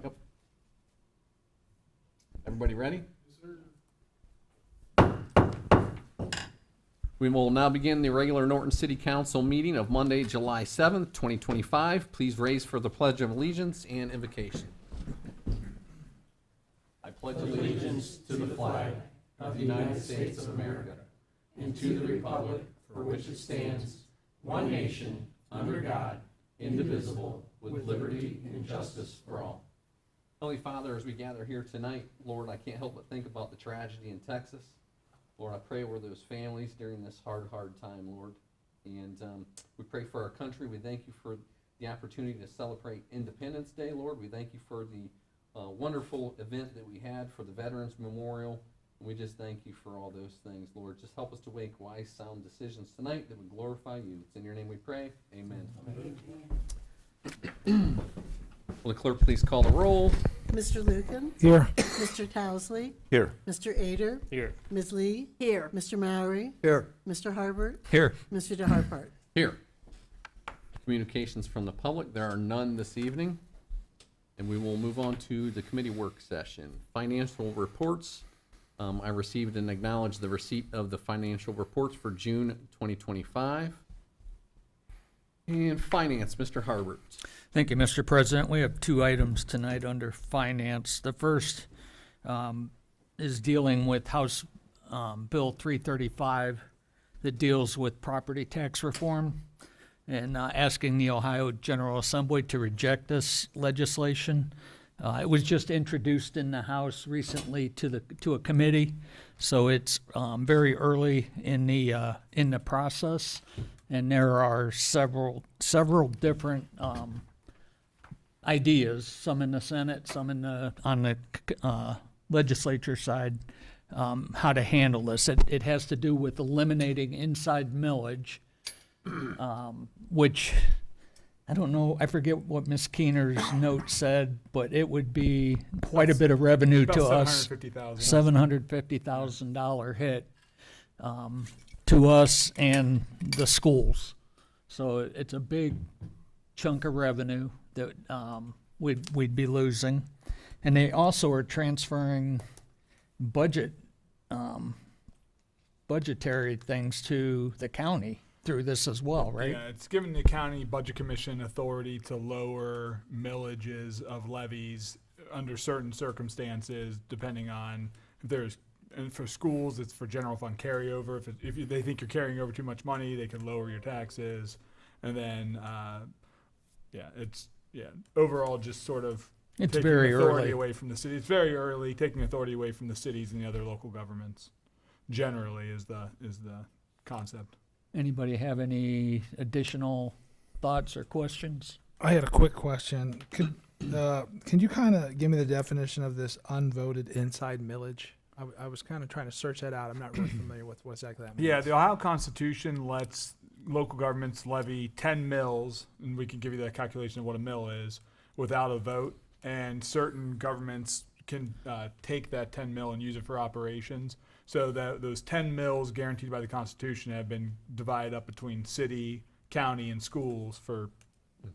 Yep. Everybody ready? We will now begin the regular Norton City Council meeting of Monday, July 7th, 2025. Please raise for the Pledge of Allegiance and invocation. I pledge allegiance to the flag of the United States of America and to the republic for which it stands, one nation, under God, indivisible, with liberty and justice for all. Holy Father, as we gather here tonight, Lord, I can't help but think about the tragedy in Texas. Lord, I pray over those families during this hard time, Lord. And we pray for our country. We thank you for the opportunity to celebrate Independence Day, Lord. We thank you for the wonderful event that we had for the Veterans Memorial. And we just thank you for all those things, Lord. Just help us to make wise, sound decisions tonight that would glorify you. It's in your name we pray. Amen. Will the clerk please call the roll? Mr. Lucan? Here. Mr. Towsley? Here. Mr. Ader? Here. Ms. Lee? Here. Mr. Mowry? Here. Mr. Harbert? Here. Mr. DeHarpart? Here. Communications from the public. There are none this evening. And we will move on to the committee work session. Financial reports. I received and acknowledged the receipt of the financial reports for June 2025. And finance, Mr. Harbert. Thank you, Mr. President. We have two items tonight under finance. The first is dealing with House Bill 335 that deals with property tax reform and asking the Ohio General Assembly to reject this legislation. It was just introduced in the House recently to a committee, so it's very early in the process, and there are several different ideas, some in the Senate, some on the legislature side, how to handle this. It has to do with eliminating inside millage, which I don't know, I forget what Ms. Keener's note said, but it would be quite a bit of revenue to us. $750,000 hit to us and the schools. So it's a big chunk of revenue that we'd be losing. And they also are transferring budgetary things to the county through this as well, right? Yeah, it's given the county budget commission authority to lower millages of levies under certain circumstances, depending on if there's, and for schools, it's for general fund carryover. If they think you're carrying over too much money, they can lower your taxes. And then, overall just sort of It's taking very authority early. away from the city. It's very early, taking authority away from the cities and the other local governments. Generally, is the concept. Anybody have any additional thoughts or questions? I had a quick question. Can you kind of give me the definition of this unvoted inside millage? I was kind of trying to search that out. I'm not really familiar with what exactly that means. Yeah, the Ohio Constitution lets local governments levy 10 mills, and we can give you the calculation of what a mill is, without a vote. And certain governments can take that 10 mil and use it for operations. So that those 10 mills guaranteed by the Constitution have been divided up between city, county, and schools for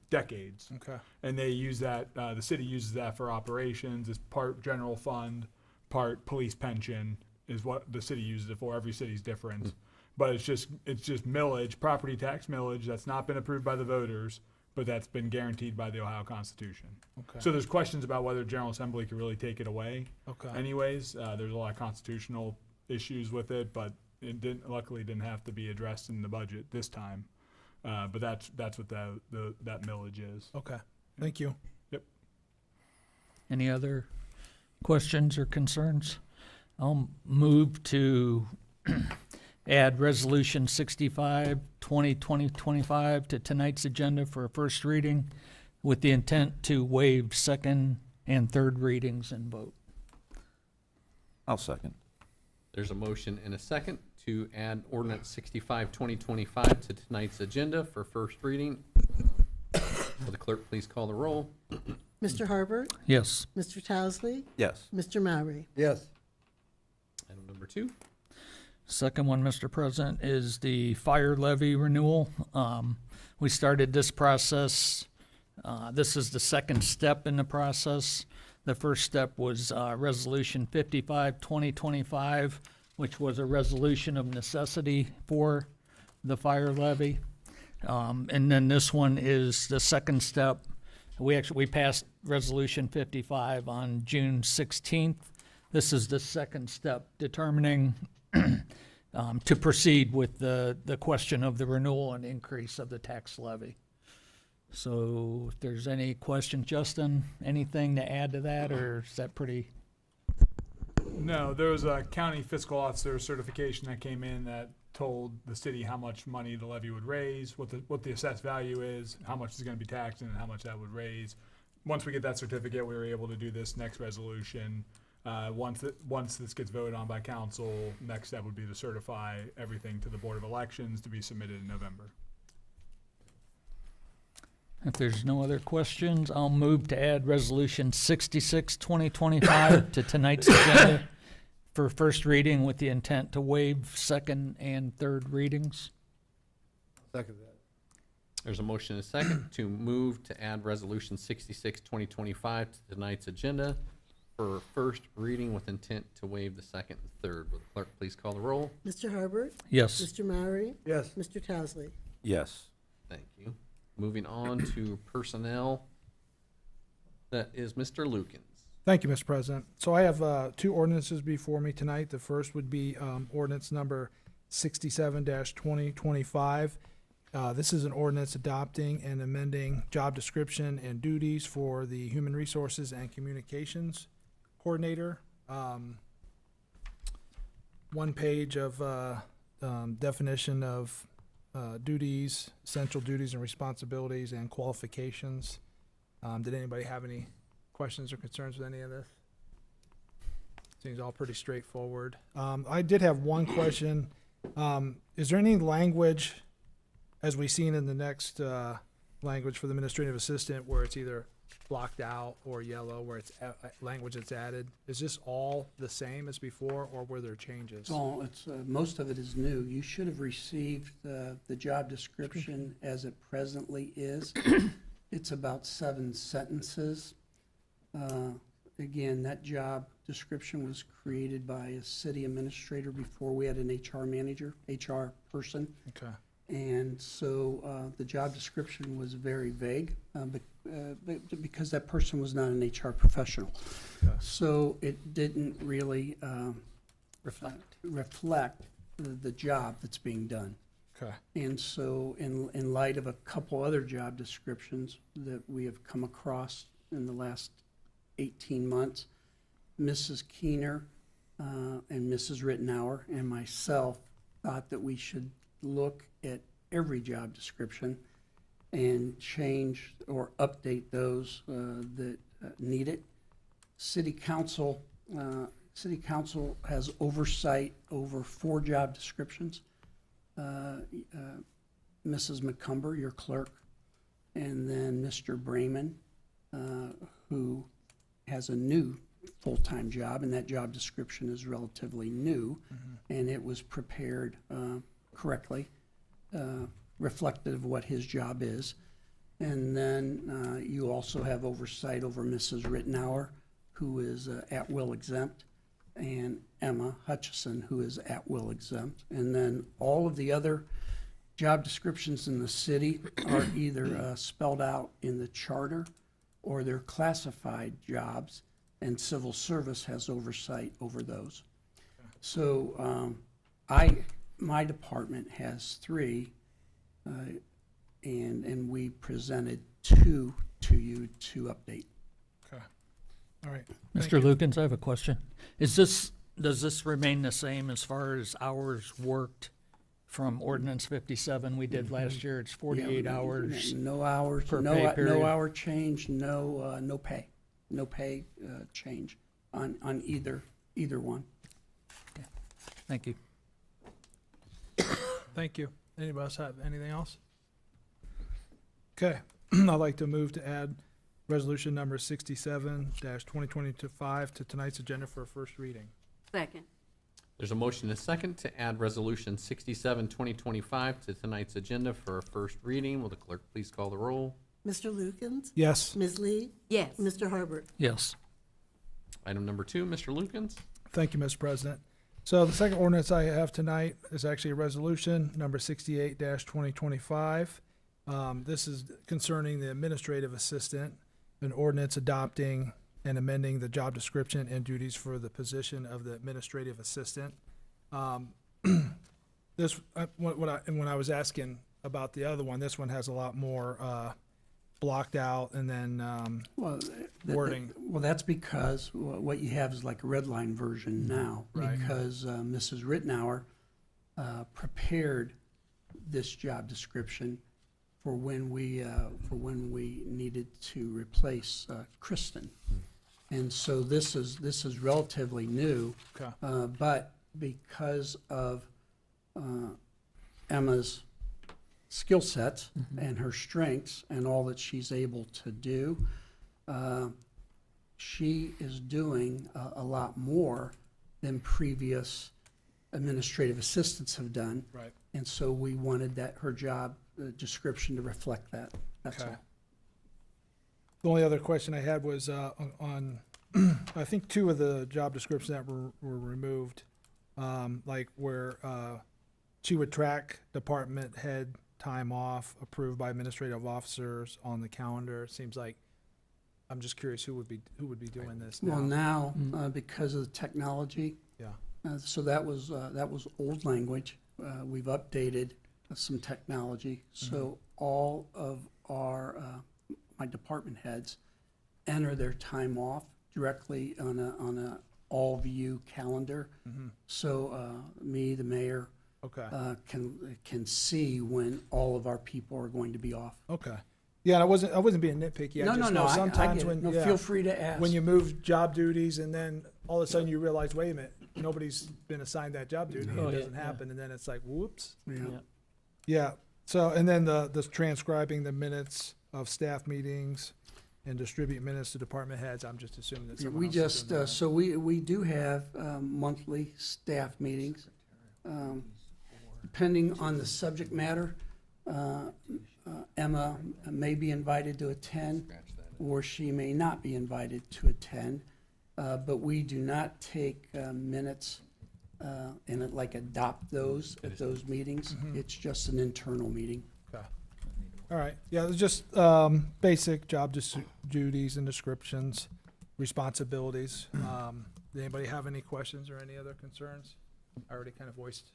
decades. Okay. And They use that, the city uses that for operations. It's part general fund, part police pension is what the city uses it for. Every city's different. But it's just millage, property tax millage that's not been approved by the voters, but that's been guaranteed by the Ohio Constitution. Okay. So there's questions about whether General Assembly can really take it away. Okay. Anyways, there's a lot of constitutional issues with it, but it luckily didn't have to be addressed in the budget this time. But that's what that millage is. Okay. Thank you. Any other questions or concerns? I'll move to add Resolution 65, 2025 to tonight's agenda for a first reading with the intent to waive second and third readings and vote. I'll second. There's a motion and a second to add Ordinance 65, 2025 to tonight's agenda for first reading. Will the clerk please call the roll? Mr. Harbert? Yes. Mr. Towsley? Yes. Mr. Mowry? Yes. Item number 2. Second one, Mr. President, is the fire levy renewal. We started this process This is the second step in the process. The first step was Resolution 55, 2025, which was a resolution of necessity for the fire levy. And then this one is the second step. We passed Resolution 55 on June 16th. This is the second step determining to proceed with the question of the renewal and increase of the tax levy. So if there's any question, Justin, anything to add to that, or is that pretty? No, there was a county fiscal officer certification that came in that told the city how much money the levy would raise, what the assessed value is, how much is going to be taxed, and how much that would raise. Once we get that certificate, we were able to do this next resolution. Once this gets voted on by council, next step would be to certify everything to the Board of Elections to be submitted in November. If there's no other questions, I'll move to add Resolution 66, 2025 to tonight's agenda for first reading with the intent to waive second and third readings. Second that. There's a motion and a second to move to add Resolution 66, 2025 to tonight's agenda for first reading with intent to waive the second and third. Will the clerk please call the roll? Mr. Harbert? Yes. Mr. Mowry? Yes. Mr. Towesley? Yes. Thank you. Moving on to personnel. That is Mr. Lukens. Thank you, Mr. President. So I have two ordinances before me tonight. The first would be ordinance number 67-2025. This is an ordinance adopting and amending job description and duties for the Human Resources and Communications Coordinator. One page of definition of duties, essential duties and responsibilities, and qualifications. Did anybody have any questions or concerns with any of this? Seems all pretty straightforward. I did have one question. Is there any language, as we've seen in the next language for the administrative assistant, where it's either blocked out or yellow, where it's language that's added? Is this all the same as before, or were there changes? It's most of it is new. You should have received the job description as it presently is. It's about 7 sentences. Again, that job description was created by a city administrator before we had an HR manager, HR person. Okay. And so the job description was very vague because that person was not an HR professional. Okay. So it didn't really reflect the job that's being done. Okay. And so in light of a couple other job descriptions that we have come across in the last 18 months, Mrs. Keener and Mrs. Rittenauer and myself thought that we should look at every job description and change or update those that need it. City Council has oversight over 4 job descriptions. Mrs. McCumber, your clerk, and then Mr. Brayman, who has a new full-time job, and that job description is relatively new, and it was prepared correctly, reflective of what his job is. And then you also have oversight over Mrs. Rittenauer, who is at-will exempt, and Emma Hutchison, who is at-will exempt. And then all of the other job descriptions in the city are either spelled out in the charter or they're classified jobs, and civil service has oversight over those. So my department has 3, and we presented 2 to you to update. Okay. All right. Mr. Lukens, I have a question. Does this remain the same as far as hours worked from Ordinance 57 we did last year? It's 48 hours. No hours, per no pay period. no hour change, no pay. No pay change on either one. Thank you. Thank you. Anybody else have anything else? Okay. I'd like to move to add resolution number 67-2025 to tonight's agenda for a first reading. Second. There's a motion and a second to add Resolution 67, 2025 to tonight's agenda for a first reading. Will the clerk please call the roll? Mr. Lukens? Yes. Ms. Lee? Yes. Mr. Harbert? Yes. Item number 2, Mr. Lukens. Thank you, Mr. President. So the second ordinance I have tonight is actually a resolution, number 68-2025. This is concerning the administrative assistant, an ordinance adopting and amending the job description and duties for the position of the administrative assistant. When I was asking about the other one, this one has a lot more blocked out, and then Well, wording. Well, that's because what you have is like a red line version now. Right. Because Mrs. Rittenauer prepared this job description for when we needed to replace Kristen. And so this is relatively new. Okay. But because of Emma's skill sets and her strengths and all that she's able to do, she is doing a lot more than previous administrative assistants have done. Right. And so we wanted her job description to reflect that. That's Okay. all. The only other question I had was on I think 2 of the job descriptions that were removed, like where she would track department head time off approved by administrative officers on the calendar. It seems like, I'm just curious who would be doing this now. Well, now, because of the technology, Yeah. so that was old language. We've updated some technology. So all of my department heads enter their time off directly on a all-view calendar. So me, the mayor, Okay. can see when all of our people are going to be off. Okay. Yeah, I wasn't being nitpicky. I No, just no, know I sometimes get it. when No, feel free to ask. when you move job duties and then all of a sudden you realize, wait a minute, nobody's been assigned that job duty. Oh, It yeah, doesn't happen, and then it's like, whoops. Yeah. Yeah. So, and then the transcribing the minutes of staff meetings and distribute minutes to department heads. I'm just assuming that someone We else is just, doing that. so we do have monthly staff meetings. Depending on the subject matter, Emma may be invited to attend, or she may not be invited to attend. But we do not take minutes and adopt those at those meetings. It's just an internal meeting. Okay. All right. Yeah, it's just basic job duties and descriptions, responsibilities. Did anybody have any questions or any other concerns? I already kind of voiced.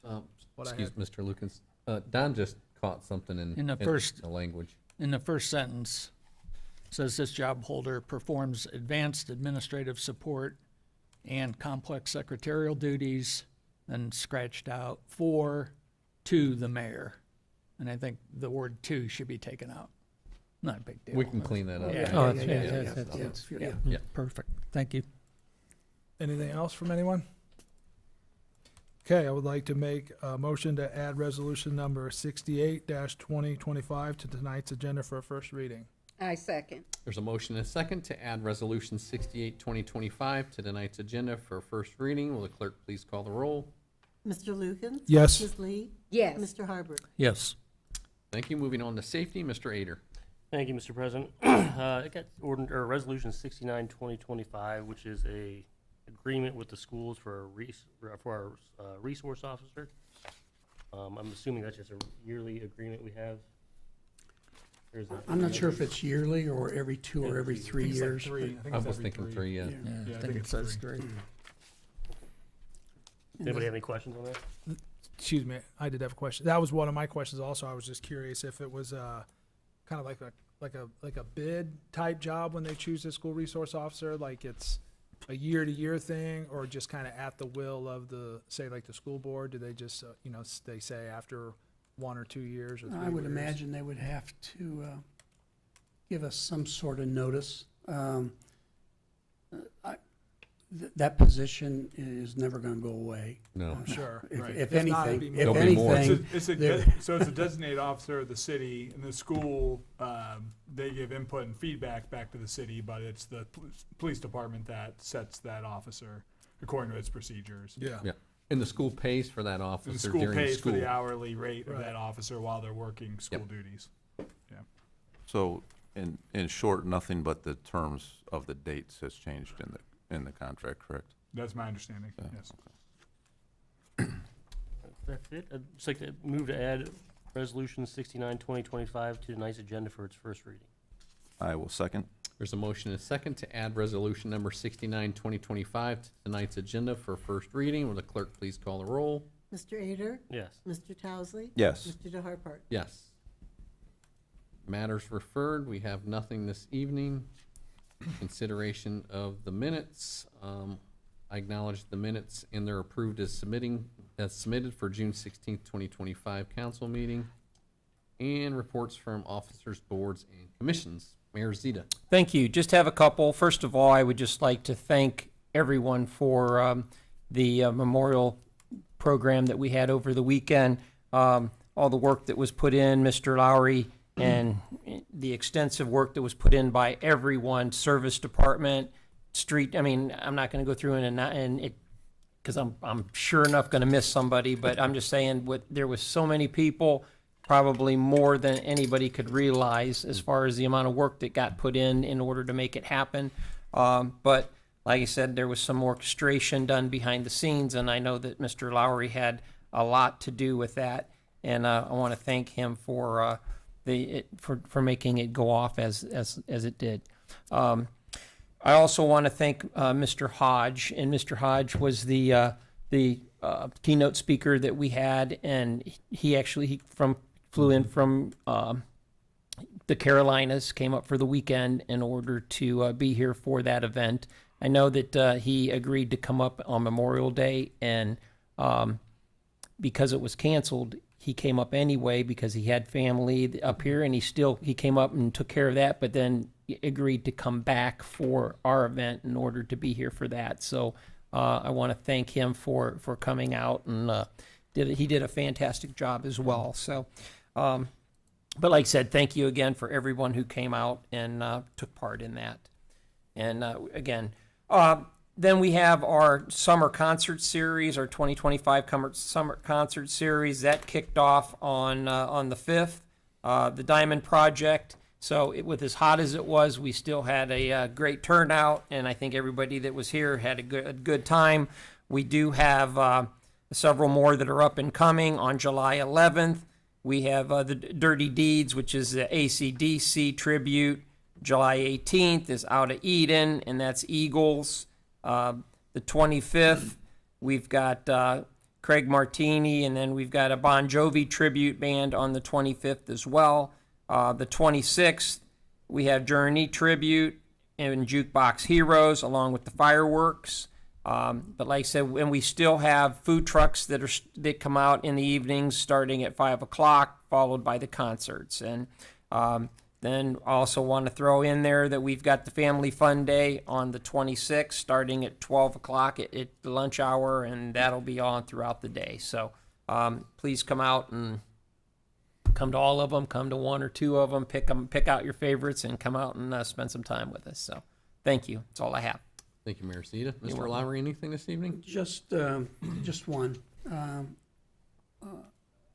What I Excuse Mr. Lukens. Don just caught something In the first- the language. In the first sentence, says this job holder performs advanced administrative support and complex secretarial duties, and scratched out to the mayor. And I think the word "to" should be taken out. Not a big deal. We can clean that up. Yeah. Oh, that's yeah. Yeah. Perfect. Thank you. Anything else from anyone? Okay, I would like to make a motion to add resolution number 68-2025 to tonight's agenda for a first reading. I second. There's a motion and a second to add Resolution 68-2025 to tonight's agenda for first reading. Will the clerk please call the roll? Mr. Lukens? Yes. Ms. Lee? Yes. Mr. Harbert? Yes. Thank you. Moving on to safety, Mr. Ader. Thank you, Mr. President. I got Resolution 69-2025, which is a agreement with the schools for our resource officer. I'm assuming that's just a yearly agreement we have. I'm not sure if it's yearly or every 2 or every 3 years. I was thinking 3, yeah. I think it says 3. Anybody have any questions on that? Excuse me, I did have a question. That was one of my questions also. I was just curious if it was kind of like a bid type job when they choose a school resource officer, like it's a year-to-year thing, or just kind of at the will of the, say, like the school board? Do they just, they say after 1 or 2 years or 3 years? I would imagine they would have to give us some sort of notice. That position is never going to go away. No. Sure, If- right. if If not, it'd anything- be if more. There'll be more. anything, So it's a designated officer of the city, and the school, they give input and feedback back to the city, but it's the police department that sets that officer according to its procedures. Yeah. Yeah. And the school pays for that And the officer school during pays for school. the hourly rate of Right. that officer while they're working school Yep. duties. So In short, nothing but the terms of the dates has changed in the contract, correct? That's my understanding, Yeah. yes. That's it. I'd just like to move to add Resolution 69, 2025 to tonight's agenda for its first reading. I will second. There's a motion and a second to add resolution number 69, 2025 to tonight's agenda for first reading. Will the clerk please call the roll? Mr. Ader? Yes. Mr. Towesley? Yes. Mr. DeHarpart? Yes. Matters referred, we have nothing this evening. Consideration of the minutes. I acknowledge the minutes and they're approved as submitted for June 16th, 2025 council meeting. And reports from officers, boards, and commissions. Mayor Zita. Thank you. Just have a couple. First of all, I would just like to thank everyone for the memorial program that we had over the weekend. All the work that was put in, Mr. Lowry, and the extensive work that was put in by everyone, service department, street. I mean, I'm not going to go through and it because I'm sure enough going to miss somebody, but I'm just saying there was so many people, probably more than anybody could realize as far as the amount of work that got put in order to make it happen. But like I said, there was some orchestration done behind the scenes, and I know that Mr. Lowry had a lot to do with that, and I want to thank him for making it go off as it did. I also want to thank Mr. Hodge, and Mr. Hodge was the keynote speaker that we had, and he flew in from the Carolinas, came up for the weekend in order to be here for that event. I know that he agreed to come up on Memorial Day, and because it was canceled, he came up anyway because he had family up here, and he came up and took care of that, but then agreed to come back for our event in order to be here for that. So I want to thank him for coming out, and he did a fantastic job as well. So, but like I said, thank you again for everyone who came out and took part in that. And again, then we have our summer concert series, our 2025 summer concert series that kicked off on the 5th. The Diamond Project. So with as hot as it was, we still had a great turnout, and I think everybody that was here had a good time. We do have several more that are up and coming on July 11th. We have the Dirty Deeds, which is the AC/DC tribute. July 18th is Out of Eden, and that's Eagles. The 25th, we've got Craig Martini, and then we've got a Bon Jovi tribute band on the 25th as well. The 26th, we have Journey tribute and Jukebox Heroes along with the fireworks. But like I said, and we still have food trucks that come out in the evenings starting at 5 o'clock, followed by the concerts. And then also want to throw in there that we've got the Family Fun Day on the 26th, starting at 12 o'clock at the lunch hour, and that'll be on throughout the day. So please come out and come to all of them, come to one or two of them, pick out your favorites, and come out and spend some time with us. So thank you. That's all I have. Thank you, Mayor Zita. Mr. welcome. Lowry, anything this evening? Just one.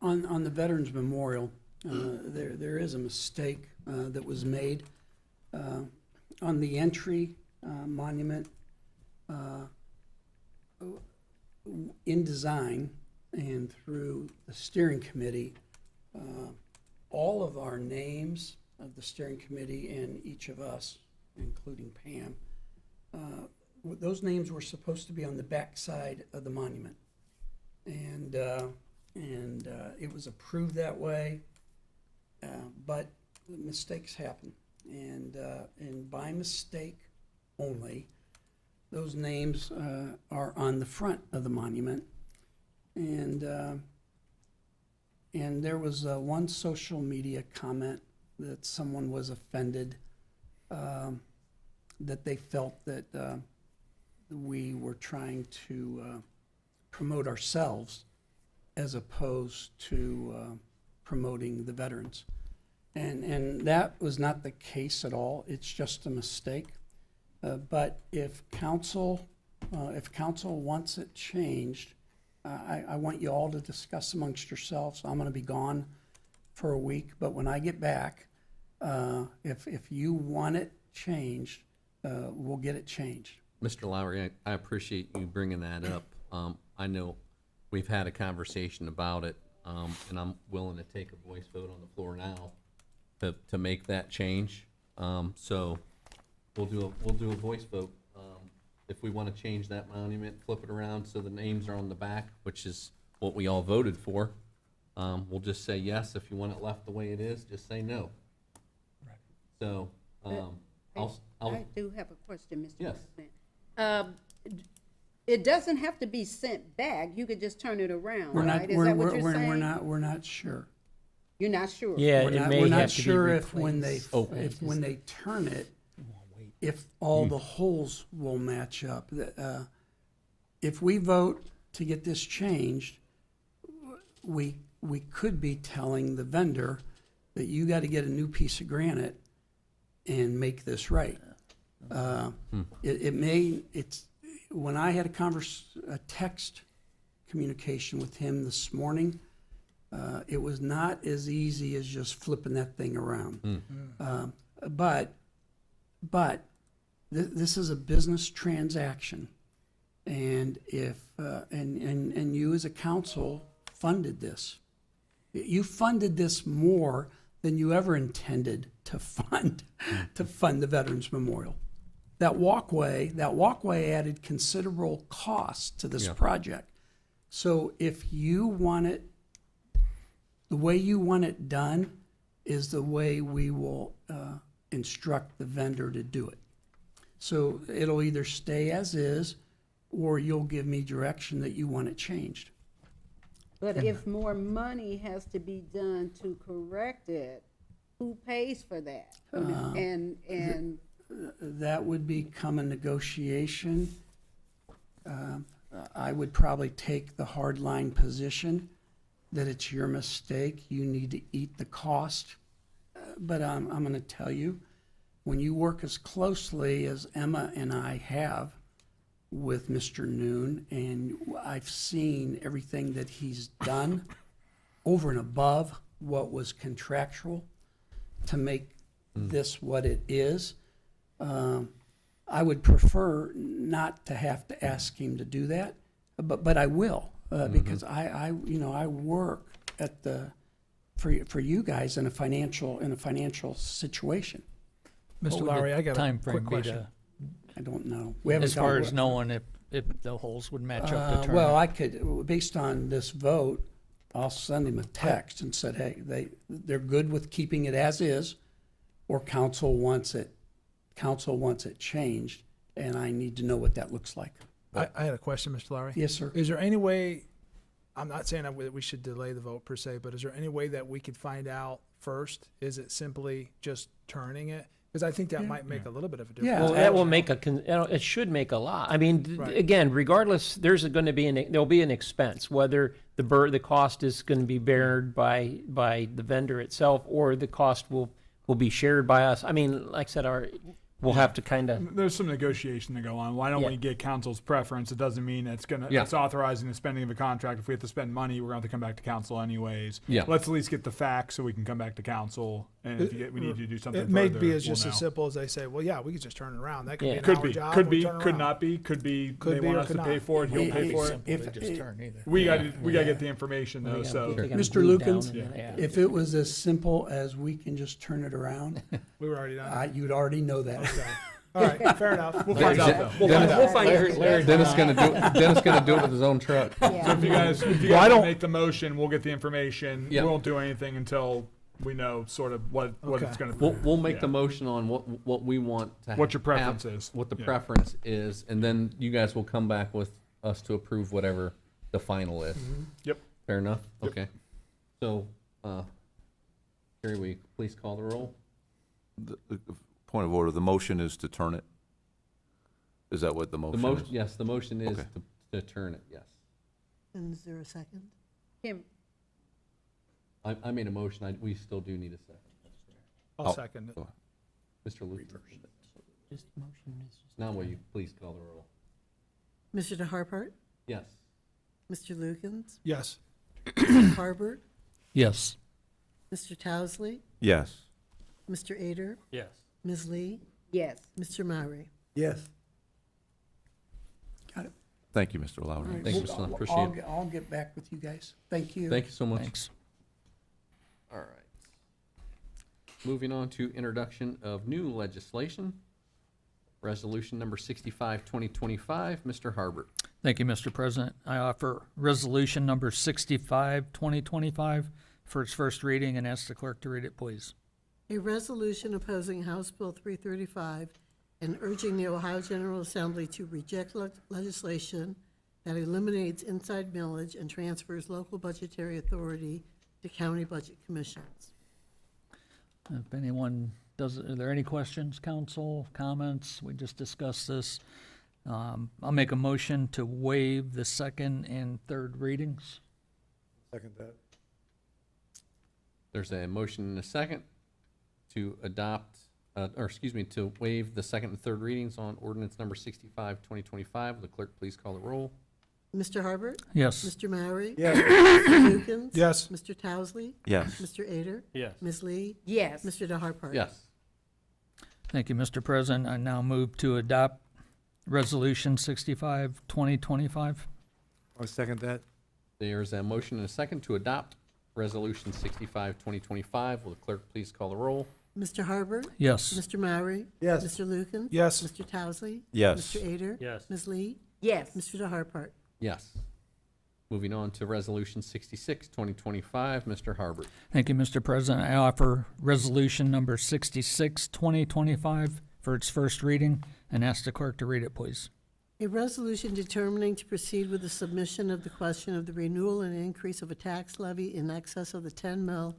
On the Veterans Memorial, there is a mistake that was made on the entry monument. In design and through the steering committee, all of our names of the steering committee and each of us, including Pam, those names were supposed to be on the back side of the monument, and it was approved that way, but mistakes happen, and by mistake only, those names are on the front of the monument, and there was one social media comment that someone was offended, that they felt that we were trying to promote ourselves as opposed to promoting the veterans. And that was not the case at all. It's just a mistake. But if council wants it changed, I want you all to discuss amongst yourselves. I'm going to be gone for a week, but when I get back, If you want it changed, we'll get it changed. Mr. Lowry, I appreciate you bringing that up. I know we've had a conversation about it, and I'm willing to take a voice vote on the floor now to make that change. So we'll do a voice vote. If we want to change that monument, flip it around so the names are on the back, which is what we all voted for. We'll just say yes. If you want it left the way it is, just say no. So, I do have a question, Mr. Yes. President. It doesn't have to be sent back. You could just turn it around, We're not, right? Is that what you're we're saying? we're not sure. You're not sure? Yeah, We're it not, may we're not have to be sure if when they, replaced. if when they turn it, if all the holes will match up. If we vote to get this changed, we could be telling the vendor that you got to get a new piece of granite and make this right. When I had a text communication with him this morning, it was not as easy as just flipping that thing around. But this is a business transaction, and if and you as a council funded this, you funded this more than you ever intended to fund the Veterans Memorial. That walkway added considerable cost to this project. So if you want it, the way you want it done is the way we will instruct the vendor to do it. So it'll either stay as is, or you'll give me direction that you want it changed. But if more money has to be done to correct it, who pays for that? And That would become a negotiation. I would probably take the hardline position that it's your mistake, you need to eat the cost. But I'm going to tell you, when you work as closely as Emma and I have with Mr. Noon, and I've seen everything that he's done over and above what was contractual to make this what it is, I would prefer not to have to ask him to do that, but I will, because I work at for you guys in a financial situation. Mr. Lowry, I got a quick Timeframe be question. to, I don't know. We haven't as far gone- as knowing if the holes would match up to turn? Well, I could, based on this vote, I'll send him a text and said, hey, they're good with keeping it as is, or council wants it changed, and I need to know what that looks like. I had a question, Mr. Lowry. Yes, sir. Is there any way, I'm not saying that we should delay the vote per se, but is there any way that we could find out first? Is it simply just turning it? Because I think that might make a little bit of a difference. Yeah. Well, that will make it should make a lot. I mean, Right. again, regardless, there's going to be there'll be an expense, whether the cost is going to be bared by the vendor itself, or the cost will be shared by us. I mean, like I said, we'll have to kind of. There's some negotiation to go on. Why don't Yeah. we get council's preference? It doesn't mean it's Yeah. it's authorizing the spending of a contract. If we have to spend money, we're going to have to come back to council anyways. Yeah. Let's at least get the facts so we can come back to council. And if we need to do something It may further, be as we'll just know. as simple as they say, well, yeah, we could just turn it around. That could Yeah. be an Could hour be, job. could we be, turn it could around. not be, could be. Could they be want or us could to pay not. for it. He'll pay for it. If- Just turn either. We got to get the information though. So Mr. Lukens, if it was as simple as we can just turn it around, We were already done. you'd already know that. Okay. All right, fair enough. we'll find out though. We'll find out. Dennis gonna do it with his own truck. So if you guys, Well, I don't- make the motion, we'll get the information. Yeah. We won't do anything until we know sort of what Okay. it's going to be. We'll make Yeah. the motion on what we want to What your have, preference is. what the Yeah. preference is, and then you guys will come back with us to approve whatever the final is. Yep. Fair enough? Okay. So, Carrie, will you please call the roll? Point of order, the motion is to turn it? Is that what the The motion motion, is? yes, the motion is Okay. to turn it, yes. And is there a second? Kim, I made a motion, we still do need a second. I'll second it. Mr. Luther, Just motion is just- now will you please call the roll? Mr. Harpert, Yes. Mr. Lukens, Yes. Mr. Harbert, Yes. Mr. Towesley, Yes. Mr. Ader, Yes. Ms. Lee, Yes. Mr. Mowry. Yes. Got it. Thank you, Mr. All Lowry. right, Thank you, well, Mr. Lund. I'll- Appreciate I'll it. get- I'll get back with you guys. Thank you. Thank you so much. Thanks. All right. Moving on to introduction of new legislation. Resolution number 65, 2025. Mr. Harbert. Thank you, Mr. President. I offer resolution number 65, 2025 for its first reading and ask the clerk to read it, please. A resolution opposing House Bill 335 and urging the Ohio General Assembly to reject legislation that eliminates inside millage and transfers local budgetary authority to county budget commissions. If anyone does, are there any questions, council, comments? We just discussed this. I'll make a motion to waive the second and third readings. Second that. There's a motion and a second to adopt, to waive the second and third readings on ordinance number 65, 2025. Will the clerk please call the roll? Mr. Harbert? Yes. Mr. Mowry? Yes. Mr. Lukens? Yes. Mr. Towesley? Yes. Mr. Ader? Yes. Ms. Lee? Yes. Mr. DeHarpart? Yes. Thank you, Mr. President. I now move to adopt resolution 65, 2025. I'll second that. There's a motion and a second to adopt resolution 65, 2025. Will the clerk please call the roll? Mr. Harbert? Yes. Mr. Mowry? Yes. Mr. Lukens? Yes. Mr. Towesley? Yes. Mr. Ader? Yes. Ms. Lee? Yes. Mr. DeHarpart? Yes. Moving on to resolution 66, 2025. Mr. Harbert. Thank you, Mr. President. I offer resolution number 66, 2025 for its first reading and ask the clerk to read it, please. A resolution determining to proceed with the submission of the question of the renewal and increase of a tax levy in excess of the 10 mil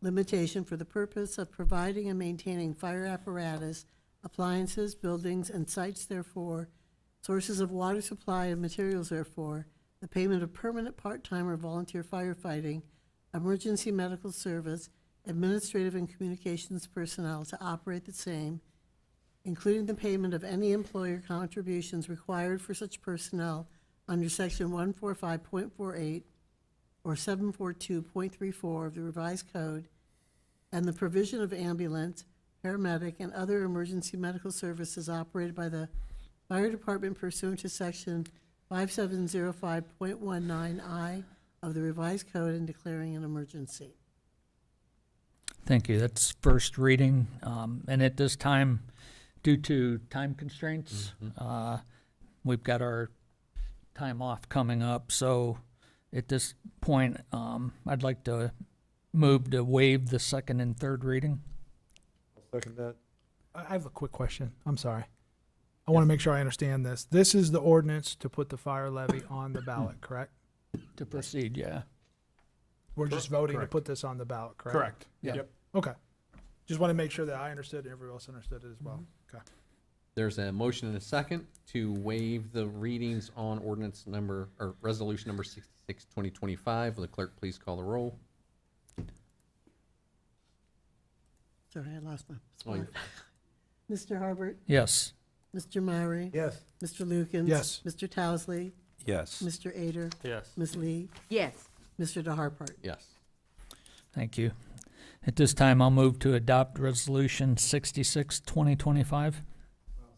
limitation for the purpose of providing and maintaining fire apparatus, appliances, buildings, and sites therefore, sources of water supply and materials therefore, the payment of permanent part-time or volunteer firefighting, emergency medical service, administrative and communications personnel to operate the same, including the payment of any employer contributions required for such personnel under section 145.48 or 742.34 of the revised code, and the provision of ambulance, paramedic, and other emergency medical services operated by the fire department pursuant to section 5705.19I of the revised code and declaring an emergency. Thank you. That's first reading. And at this time, due to time constraints, we've got our time off coming up. So at this point, I'd like to move to waive the second and third reading. Second that. I have a quick question. I'm sorry. I want to make sure I understand this. This is the ordinance to put the fire levy on the ballot, correct? To proceed, yeah. We're just voting to Correct. put this on the ballot, correct? Correct. Yeah. Yep. Okay. Just want to make sure that I understood and everyone else understood it as well. Okay. There's a motion and a second to waive the readings on ordinance number, or resolution number 66, 2025. Will the clerk please call the roll? Sorry, I lost my Oh, spot. Mr. Harbert? Yes. Mr. Mowry? Yes. Mr. Lukens? Yes. Mr. Towesley? Yes. Mr. Ader? Yes. Ms. Lee? Yes. Mr. DeHarpart? Yes. Thank you. At this time, I'll move to adopt resolution 66, 2025.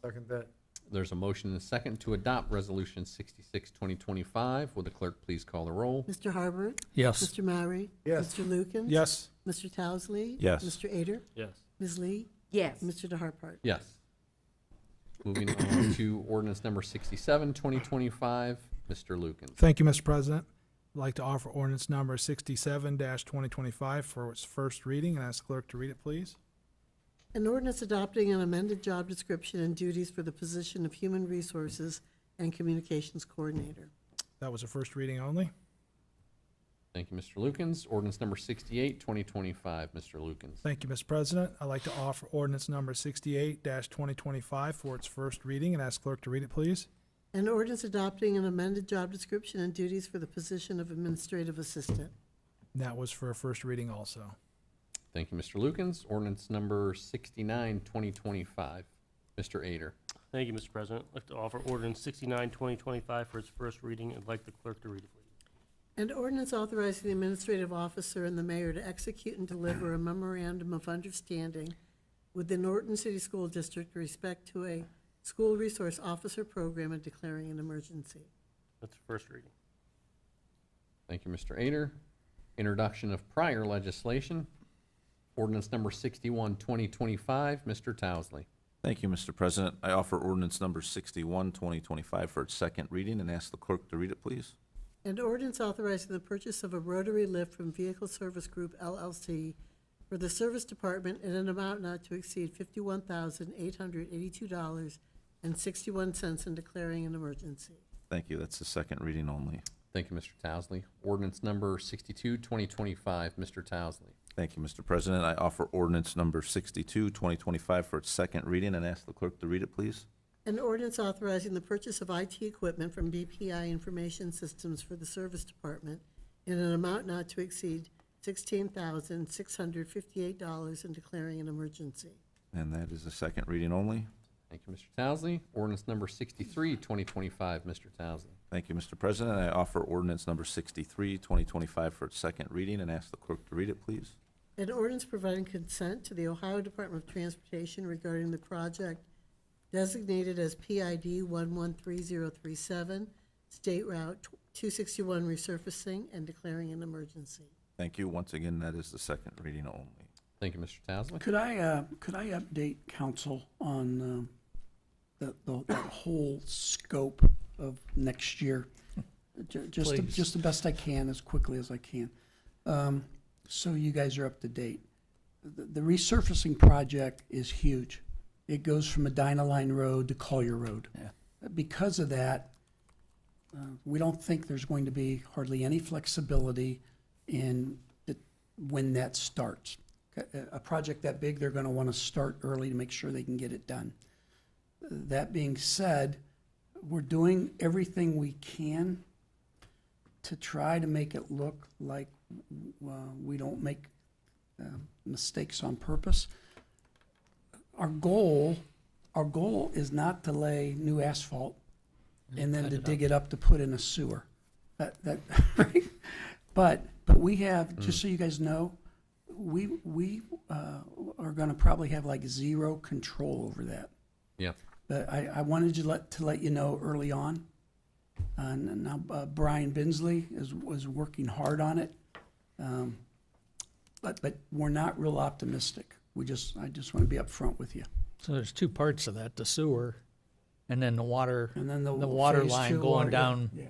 Second that. There's a motion and a second to adopt resolution 66, 2025. Will the clerk please call the roll? Mr. Harbert? Yes. Mr. Mowry? Yes. Mr. Lukens? Yes. Mr. Towesley? Yes. Mr. Ader? Yes. Ms. Lee? Yes. Mr. DeHarpart? Yes. Moving on to ordinance number 67, 2025. Mr. Lukens. Thank you, Mr. President. I'd like to offer ordinance number 67-2025 for its first reading and ask the clerk to read it, please. An ordinance adopting an amended job description and duties for the position of Human Resources and Communications Coordinator. That was a first reading only. Thank you, Mr. Lukens. Ordinance number 68, 2025. Mr. Lukens. Thank you, Mr. President. I'd like to offer ordinance number 68-2025 for its first reading and ask clerk to read it, please. An ordinance adopting an amended job description and duties for the position of Administrative Assistant. That was for a first reading also. Thank you, Mr. Lukens. Ordinance number 69, 2025. Mr. Ader. Thank you, Mr. President. I'd like to offer ordinance 69, 2025 for its first reading. I'd like the clerk to read it, please. An ordinance authorizing the administrative officer and the mayor to execute and deliver a memorandum of understanding with the Norton City School District with respect to a school resource officer program and declaring an emergency. That's first reading. Thank you, Mr. Ader. Introduction of prior legislation. Ordinance number 61, 2025, Mr. Towesley. Thank you, Mr. President. I offer ordinance number 61, 2025 for its second reading and ask the clerk to read it, please. An ordinance authorizing the purchase of a rotary lift from Vehicle Service Group LLC for the Service Department in an amount not to exceed $51,882.61 and declaring an emergency. Thank you. That's the second reading only. Thank you, Mr. Towesley. Ordinance number 62, 2025, Mr. Towesley. Thank you, Mr. President. I offer ordinance number 62, 2025 for its second reading and ask the clerk to read it, please. An ordinance authorizing the purchase of IT equipment from BPI Information Systems for the Service Department in an amount not to exceed $16,658 and declaring an emergency. And that is the second reading only. Thank you, Mr. Towesley. Ordinance number 63, 2025, Mr. Towesley. Thank you, Mr. President. I offer ordinance number 63, 2025 for its second reading and ask the clerk to read it, please. An ordinance providing consent to the Ohio Department of Transportation regarding the project designated as PID 113037, State Route 261 resurfacing, and declaring an emergency. Thank you. Once again, that is the second reading only. Thank you, Mr. Towesley. Could I update council on the whole scope of next year? Just the best I can, as quickly as I can. So you guys are up to date. The resurfacing project is huge. It goes from Medina Line Road to Collier Road. Yeah. Because of that, we don't think there's going to be hardly any flexibility in when that starts. A project that big, they're going to want to start early to make sure they can get it done. That being said, we're doing everything we can to try to make it look like we don't make mistakes on purpose. Our goal is not to lay new asphalt and then to dig it up to put in a sewer. Right? But we have, just so you guys know, we are going to probably have like zero control over that. Yeah. But I wanted to let you know early on. And now Brian Binsley was working hard on it. But we're not real optimistic. I just want to be upfront with you. So there's two parts of that, the sewer and then the water, And then the water phase line two going water- down Yeah.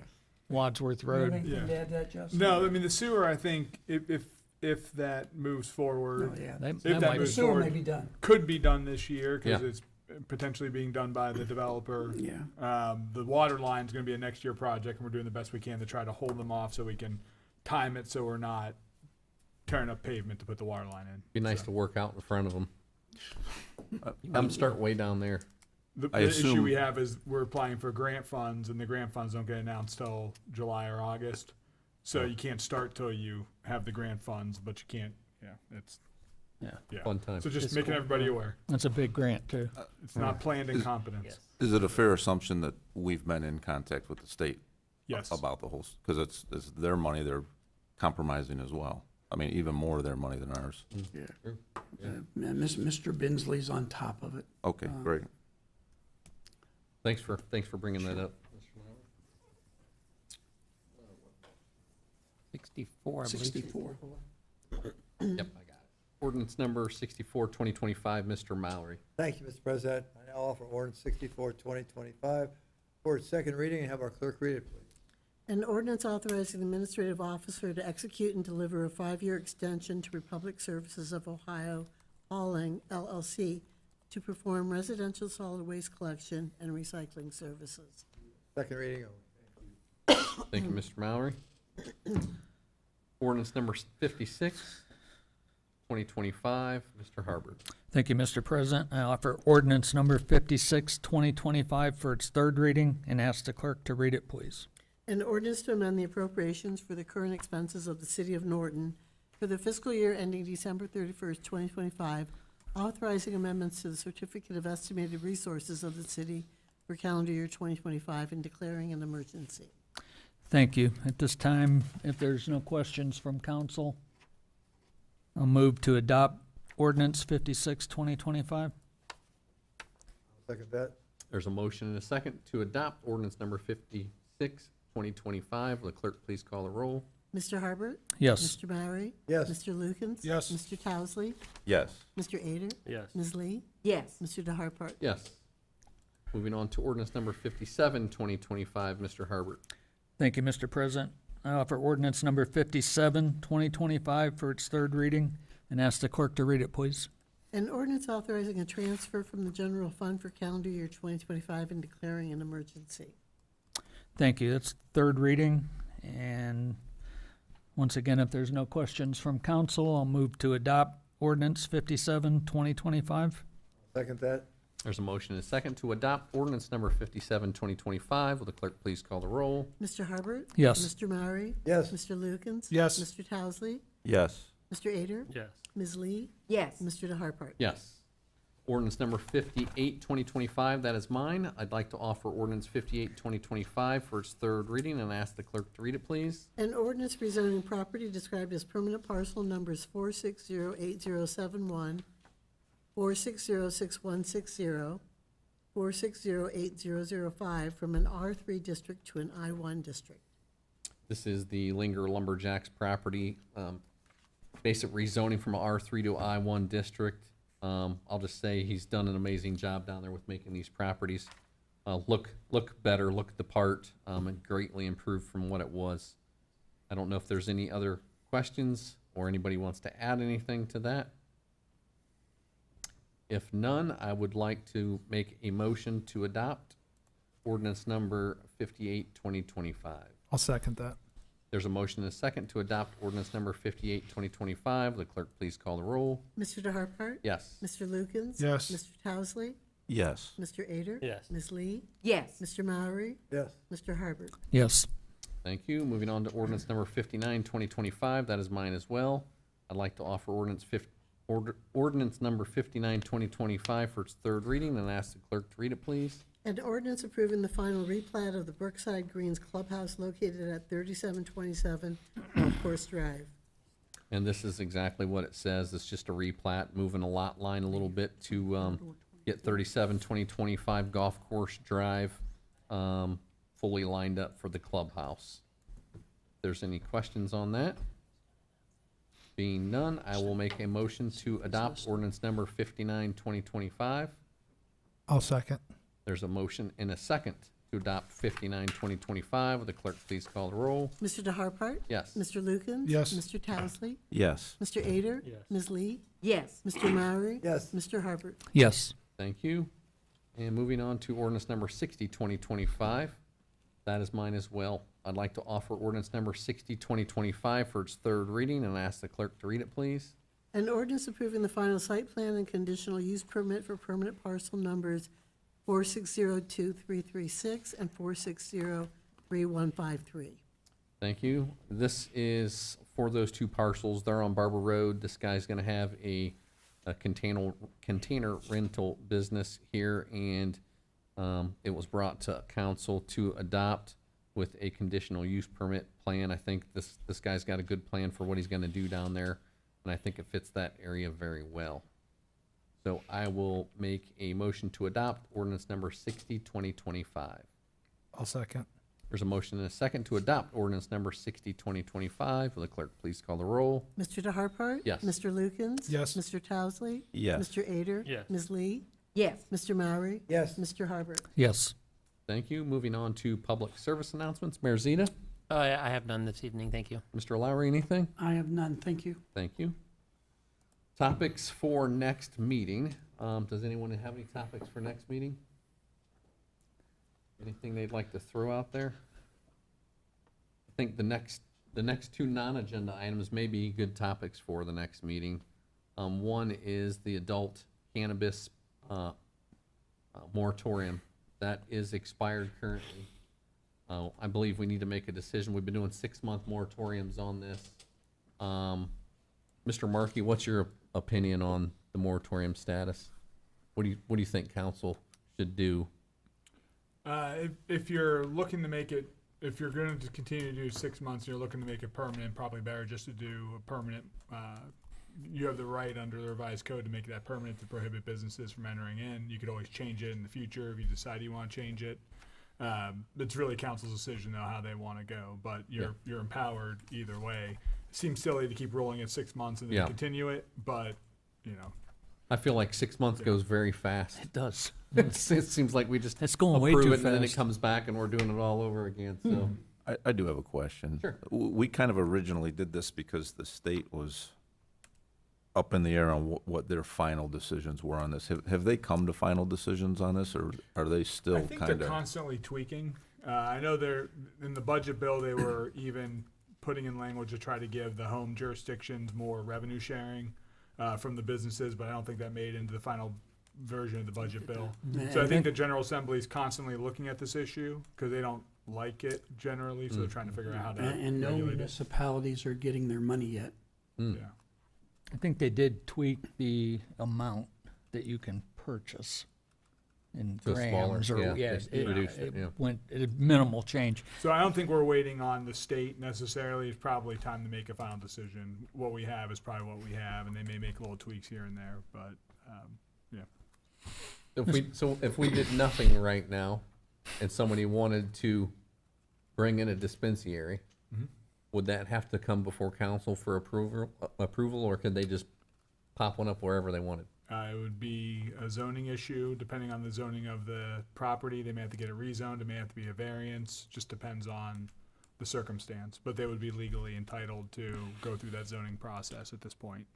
Wadsworth You have Road. anything Yeah. to add to that, Justin? No, I mean, the sewer, I think, if that moves forward, Oh, yeah. That If that might The moves be, sewer may forward, be done. could be done this year because Yeah. it's potentially being done by the developer. Yeah. The water line's going to be a next year project, and we're doing the best we can to try to hold them off so we can time it so we're not tearing up pavement to put the water line in. Be nice So, to work out in front of them. I'm starting way down there. The I issue assume- we have is we're applying for grant funds, and the grant funds don't get announced till July or August. So you can't start till you have the grant funds, but you can't. Yeah, it's yeah, yeah. Fun time. So just It's making cool. everybody aware. that's a big grant too. It's not planned incompetence. Is it a fair assumption that we've been in contact with the state Yes. about the whole, because it's their money they're compromising as well? I mean, even more their money than ours. Yeah. True. Man, Mr. Binsley's on top of it. Okay, great. Thanks for bringing that up. 64, I believe. 64. Yep, I got it. Ordinance number 64, 2025, Mr. Mallory. Thank you, Mr. President. I now offer ordinance 64, 2025 for its second reading, and have our clerk read it, please. An ordinance authorizing the administrative officer to execute and deliver a 5-year extension to Republic Services of Ohio Hauling LLC to perform residential solid waste collection and recycling services. Second reading only. Thank you, Mr. Mallory. Ordinance number 56, 2025, Mr. Harbert. Thank you, Mr. President. I offer ordinance number 56, 2025 for its third reading and ask the clerk to read it, please. An ordinance to amend the appropriations for the current expenses of the city of Norton for the fiscal year ending December 31st, 2025, authorizing amendments to the certificate of estimated resources of the city for calendar year 2025 and declaring an emergency. Thank you. At this time, if there's no questions from council, I'll move to adopt ordinance 56, 2025. Second that. There's a motion and a second to adopt ordinance number 56, 2025. Will the clerk please call the roll? Mr. Harbert? Yes. Mr. Bowery? Yes. Mr. Lukens? Yes. Mr. Towesley? Yes. Mr. Ader? Yes. Ms. Lee? Yes. Mr. DeHarpart? Yes. Moving on to ordinance number 57, 2025. Mr. Harbert. Thank you, Mr. President. I offer ordinance number 57, 2025 for its third reading and ask the clerk to read it, please. An ordinance authorizing a transfer from the general fund for calendar year 2025 and declaring an emergency. Thank you. That's third reading. And once again, if there's no questions from council, I'll move to adopt ordinance 57, 2025. Second that. There's a motion and a second to adopt ordinance number 57, 2025. Will the clerk please call the roll? Mr. Harbert? Yes. Mr. Maury? Yes. Mr. Lukens? Yes. Mr. Towesley? Yes. Mr. Ader? Yes. Ms. Lee? Yes. Mr. DeHarpart? Yes. Ordinance number 58, 2025, that is mine. I'd like to offer ordinance 58, 2025 for its third reading and ask the clerk to read it, please. An ordinance rezoning property described as permanent parcel numbers 4608071, 4606160, 4608005 from an R3 district to an I1 district. This is the Linger Lumberjacks property, basic rezoning from R3 to I1 district. I'll just say he's done an amazing job down there with making these properties look better, look the part, and greatly improved from what it was. I don't know if there's any other questions or anybody wants to add anything to that. If none, I would like to make a motion to adopt ordinance number 58, 2025. I'll second that. There's a motion and a second to adopt ordinance number 58, 2025. The clerk please call the roll. Mr. DeHarpart? Yes. Mr. Lukens? Yes. Mr. Towesley? Yes. Mr. Ader? Yes. Ms. Lee? Yes. Mr. Maury? Yes. Mr. Harbert? Yes. Thank you. Moving on to ordinance number 59, 2025. That is mine as well. I'd like to offer ordinance number 59, 2025 for its third reading and ask the clerk to read it, please. An ordinance approving the final replat of the Brookside Greens Clubhouse located at 3727 Golf Course Drive. And this is exactly what it says. It's just a replat, moving a lot line a little bit to get 37-2025 Golf Course Drive fully lined up for the clubhouse. If there's any questions on that? Being none, I will make a motion to adopt ordinance number 59, 2025. I'll second. There's a motion and a second to adopt 59, 2025. Will the clerk please call the roll? Mr. DeHarpart? Yes. Mr. Lukens? Yes. Mr. Towesley? Yes. Mr. Ader? Yes. Ms. Lee? Yes. Mr. Maury? Yes. Mr. Harbert? Yes. Thank you. And moving on to ordinance number 60, 2025. That is mine as well. I'd like to offer ordinance number 60, 2025 for its third reading and ask the clerk to read it, please. An ordinance approving the final site plan and conditional use permit for permanent parcel numbers 4602336 and 4603153. Thank you. This is for those two parcels. They're on Barber Road. This guy's gonna have a container rental business here, and it was brought to council to adopt with a conditional use permit plan. I think this guy's got a good plan for what he's gonna do down there, and I think it fits that area very well. So I will make a motion to adopt ordinance number 60, 2025. I'll second. There's a motion and a second to adopt ordinance number 60, 2025. Will the clerk please call the roll? Mr. DeHarpart? Yes. Mr. Lukens? Yes. Mr. Towesley? Yes. Mr. Ader? Yes. Ms. Lee? Yes. Mr. Maury? Yes. Mr. Harbert? Yes. Thank you. Moving on to public service announcements. Mayor Zeta, I have none this evening, thank you. Mr. Lowry, anything? I have none, thank you. Thank you. Topics for next meeting. Does anyone have any topics for next meeting? Anything they'd like to throw out there? I think the next two non-agenda items may be good topics for the next meeting. One is the adult cannabis moratorium. That is expired currently. I believe we need to make a decision. We've been doing 6-month moratoriums on this. Mr. Markey, what's your opinion on the moratorium status? What do you think council should do? If you're looking to make it if you're going to continue to do 6 months, and you're looking to make it permanent, probably better just to do a permanent. You have the right under the revised code to make that permanent to prohibit businesses from entering in. You could always change it in the future if you decide you want to change it. It's really council's decision though how they want to go, but you're empowered either way. It seems silly to keep rolling it 6 months and then continue it, but you know. I feel like 6 months goes very fast. It does. It seems like we just It's going way approve too it and then it fast. comes back and we're doing it all over again, so. I do have a question. Sure. We kind of originally did this because the state was up in the air on what their final decisions were on this. Have they come to final decisions on this, or are they still I think kind they're of? constantly tweaking. I know they're in the budget bill. They were even putting in language to try to give the home jurisdictions more revenue sharing from the businesses, but I don't think that made it into the final version of the budget bill. So I think the General Assembly is constantly looking at this issue because they don't like it generally, so they're trying to figure out how to And no regulate it. municipalities are getting their money yet. Yeah. I think they did tweak the amount that you can purchase in To a smaller, grams or, yeah, they reduced it, yeah. went, it minimal change. So I don't think we're waiting on the state necessarily. It's probably time to make a final decision. What we have is probably what we have, and they may make little tweaks here and there, but, yeah. If we did nothing right now and somebody wanted to bring in a dispensary, would that have to come before council for approval, or could they just pop one up wherever they wanted? It would be a zoning issue, depending on the zoning of the property. They may have to get it rezoned, it may have to be a variance, just depends on the circumstance. But they would be legally entitled to go through that zoning process at this point.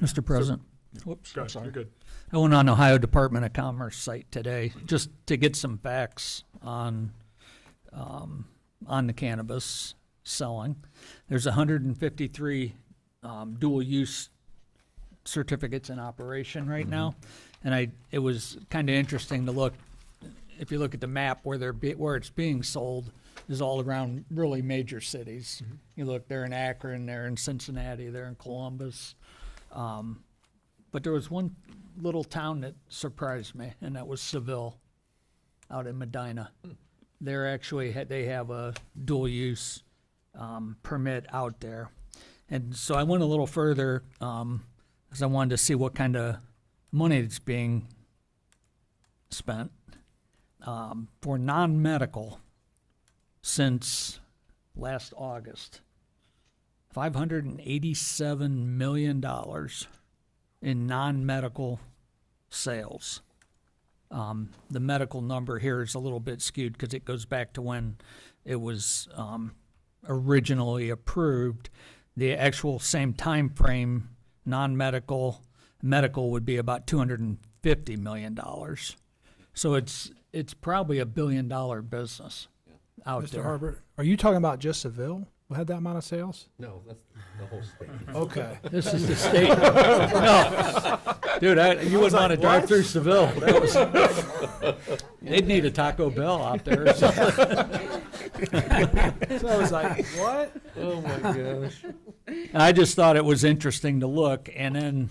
Mr. President, whoops, Go I'm ahead, sorry. you're good. I went on Ohio Department of Commerce site today just to get some facts on the cannabis selling. There's 153 dual use certificates in operation right now, and it was kind of interesting to look. If you look at the map where it's being sold, is all around really major cities. You look, they're in Akron, they're in Cincinnati, they're in Columbus. But there was one little town that surprised me, and that was Seville, out in Medina. They're actually they have a dual use permit out there, and so I went a little further because I wanted to see what kind of money that's being spent for non-medical since last August. $587 million in non-medical sales. The medical number here is a little bit skewed because it goes back to when it was originally approved. The actual same time frame, non-medical, medical would be about $250 million. So it's probably $1 billion business out Mr. there. Harbert, are you talking about just Seville? Who had that amount of sales? No, that's the whole state. Okay. This is the state. No, dude, you wouldn't want to drive through Seville. That was, they'd need a Taco Bell out there. Or something. So I was like, what? Oh my gosh. I just thought it was interesting to look, and then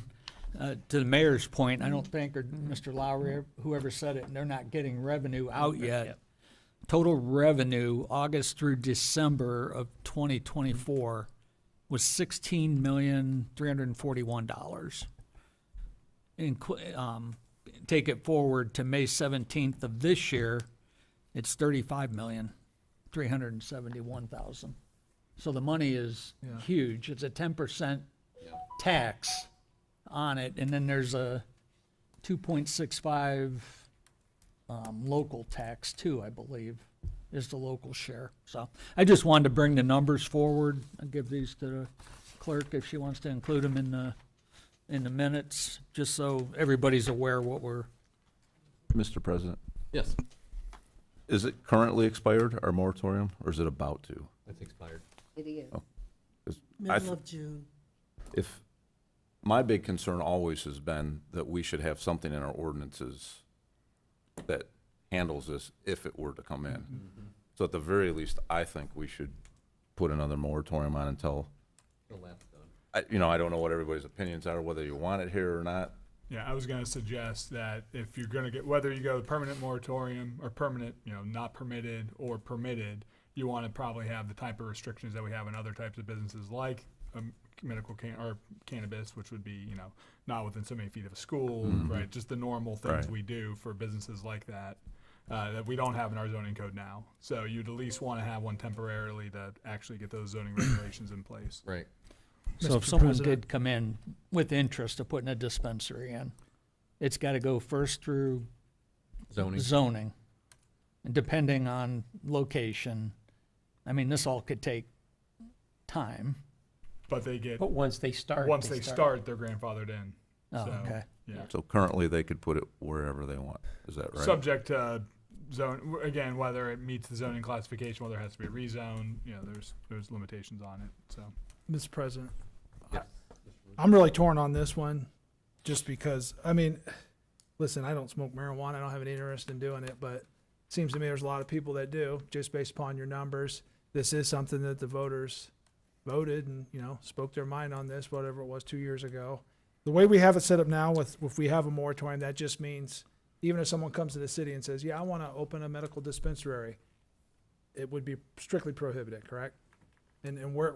to the mayor's point, I don't think, or Mr. Lowry, whoever said it, they're not getting revenue out yet. Total revenue August through December of 2024 was $16,341,000. Take it forward to May 17th of this year, it's $35,371,000. So the money is huge. It's a 10% tax on it, and then there's a 2.65 local tax too, I believe, is the local share. So I just wanted to bring the numbers forward. I'll give these to the clerk if she wants to include them in the minutes, just so everybody's aware what we're. Mr. President, Yes, is it currently expired, our moratorium, or is it about to? it's expired. It is. 'Cause Middle of June. if, my big concern always has been that we should have something in our ordinances that handles this if it were to come in. So at the very least, I think we should put another moratorium on until, Till that's done. I don't know what everybody's opinions are, whether you want it here or not. Yeah, I was gonna suggest that if you're gonna get, whether you go permanent moratorium or permanent, not permitted or permitted, you wanna probably have the type of restrictions that we have in other types of businesses like, medical or cannabis, which would be, not within so many feet of a school, right? Just the normal things Right. we do for businesses like that, that we don't have in our zoning code now. So you'd at least wanna have one temporarily to actually get those zoning regulations in place. Right. So if Mr. someone President. did come in with interest of putting a dispensary in, it's gotta go first through Zoning. zoning. And depending on location, I mean, this all could take time. But they get, But once they start. once they start, they're grandfathered in. Oh, So, okay. Yeah. So currently, they could put it wherever they want. Is that right? Subject to zone, again, whether it meets the zoning classification, whether it has to be a rezone, there's limitations on it, so. Mr. President, Yes. I'm really torn on this one, just because, listen, I don't smoke marijuana, I don't have any interest in doing it, but it seems to me there's a lot of people that do, just based upon your numbers. This is something that the voters voted and, spoke their mind on this, whatever it was 2 years ago. The way we have it set up now if we have a moratorium, that just means even if someone comes to the city and says, yeah, I want to open a medical dispensary, it would be strictly prohibited, correct? And we're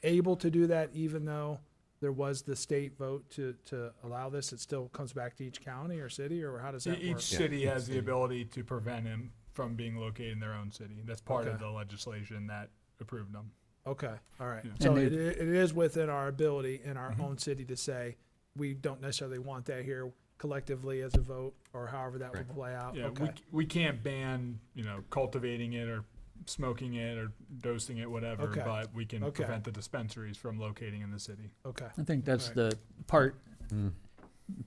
able to do that even though there was the state vote to allow this. It still comes back to each county or city, or how does that work? Each city has the ability to prevent him from being located in their own city. That's part of Okay. the legislation that approved them. Okay, all right. Yeah. So And it is within our ability in our own city to say, we don't necessarily want that here collectively as a vote, or however that would play out. Yeah, Okay, we can't ban, cultivating it or smoking it or dosing it, whatever, Okay. but we can Okay. prevent the dispensaries from locating in the city. okay. I think that's Right. the part,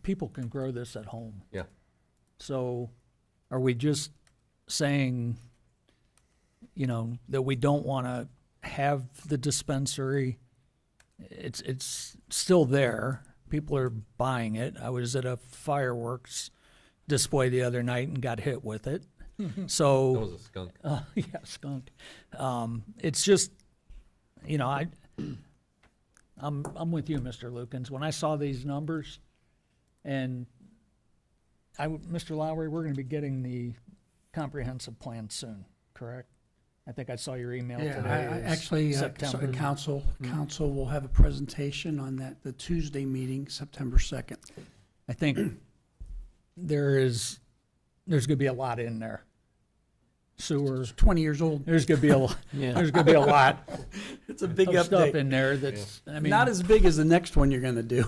people can grow this at home. Yeah. So are we just saying, that we don't want to have the dispensary? It's still there. People are buying it. I was at a fireworks display the other night and got hit with it. That So, was a skunk. yeah, skunk. It's just, I'm with you, Mr. Lukens. When I saw these numbers, and Mr. Lowry, we're going to be getting the comprehensive plan soon, correct? I think I saw your email Yeah, today. I is actually, September. council will have a presentation on that, the Tuesday meeting, September 2nd. I think there's going to be a lot in there. Sewer. It's 20 years old. There's going to be a lot. Yeah. There's going to be a lot It's a big of stuff update. in there. That's. I mean, Not as big as the next one you're gonna do,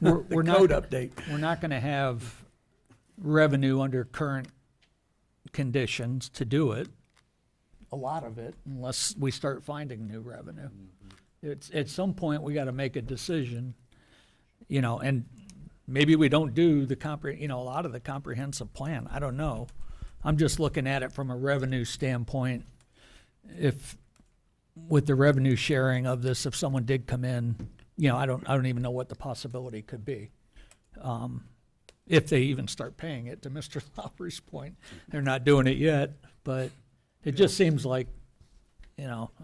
the we're not. code update. We're not going to have revenue under current conditions to do it. A lot of it, unless we start finding new revenue. It's at some point we got to make a decision, and maybe we don't do the a lot of the comprehensive plan. I don't know. I'm just looking at it from a revenue standpoint. If with the revenue sharing of this, if someone did come in, I don't even know what the possibility could be. If they even start paying it, to Mr. Lowry's point, they're not doing it yet, but it just seems like,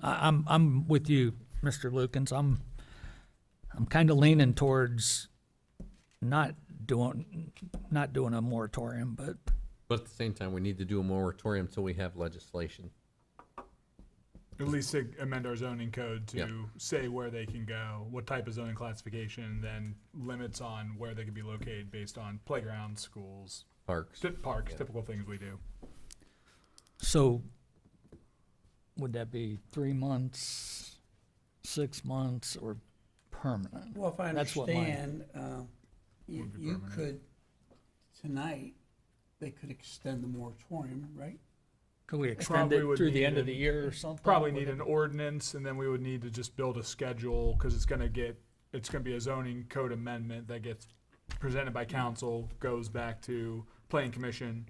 I'm with you, Mr. Lukens. I'm kind of leaning towards not doing a moratorium, but But at the same time, we need to do a moratorium until we have legislation. At least to amend our zoning code to Yeah. say where they can go, what type of zoning classification, and then limits on where they can be located based on playgrounds, schools, Parks. parks, Yeah. typical things we do. so would that be 3 months, 6 months, or permanent? Well, if I That's what mine- understand, you Would be you permanent. could, tonight, they could extend the moratorium, right? Could we extend Probably it would through the need end of an- the year or something? Probably need an ordinance, and then we would need to just build a schedule, because it's gonna be a zoning code amendment that gets presented by council, goes back to planning commission.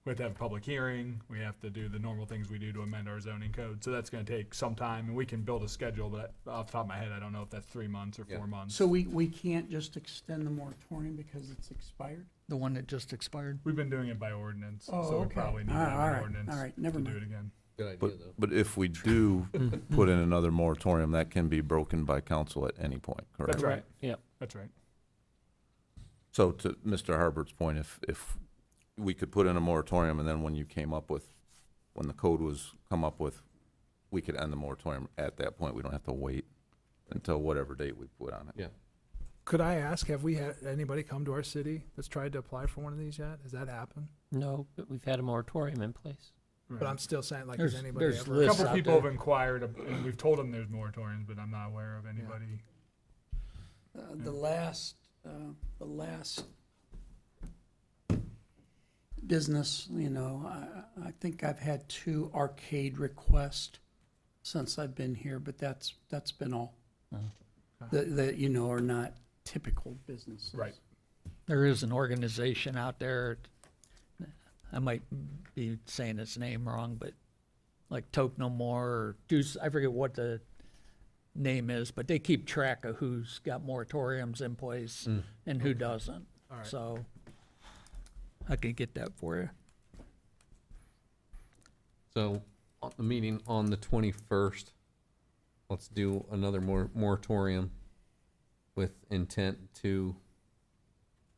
We have to have a public hearing, we have to do the normal things we do to amend our zoning code, so that's gonna take some time, and we can build a schedule, but off the top of my head, I don't know if that's 3 months or Yeah. 4 months. So we can't just extend the moratorium because it's expired? The one that just expired? We've been doing it by ordinance, Oh, so we okay. probably need to All have right, an ordinance all right, never to do mind. it again. Good idea, But, though. but if we do put in another moratorium, that can be broken by council at any point, correct? That's right, Yep. that's right. So to Mr. Harbert's point, if we could put in a moratorium, and then when you came up with, when the code was come up with, we could end the moratorium at that point. We don't have to wait until whatever date we put on it. Yeah. Could I ask, have we had anybody come to our city that's tried to apply for one of these yet? Has that happened? No, but we've had a moratorium in place. But I'm still saying, like, There's- has anybody there's ever? A lists couple out people there. have inquired, and we've told them there's moratoriums, but I'm not aware of anybody. The last business, I think I've had 2 arcade requests since I've been here, but that's been all. That are not typical businesses. Right. There is an organization out there, I might be saying its name wrong, but like Toke No More, or I forget what the name is, but they keep track of who's got moratoriums in place and who doesn't. All right. So I can get that for you. So, on the meeting on the 21st, let's do another moratorium with intent to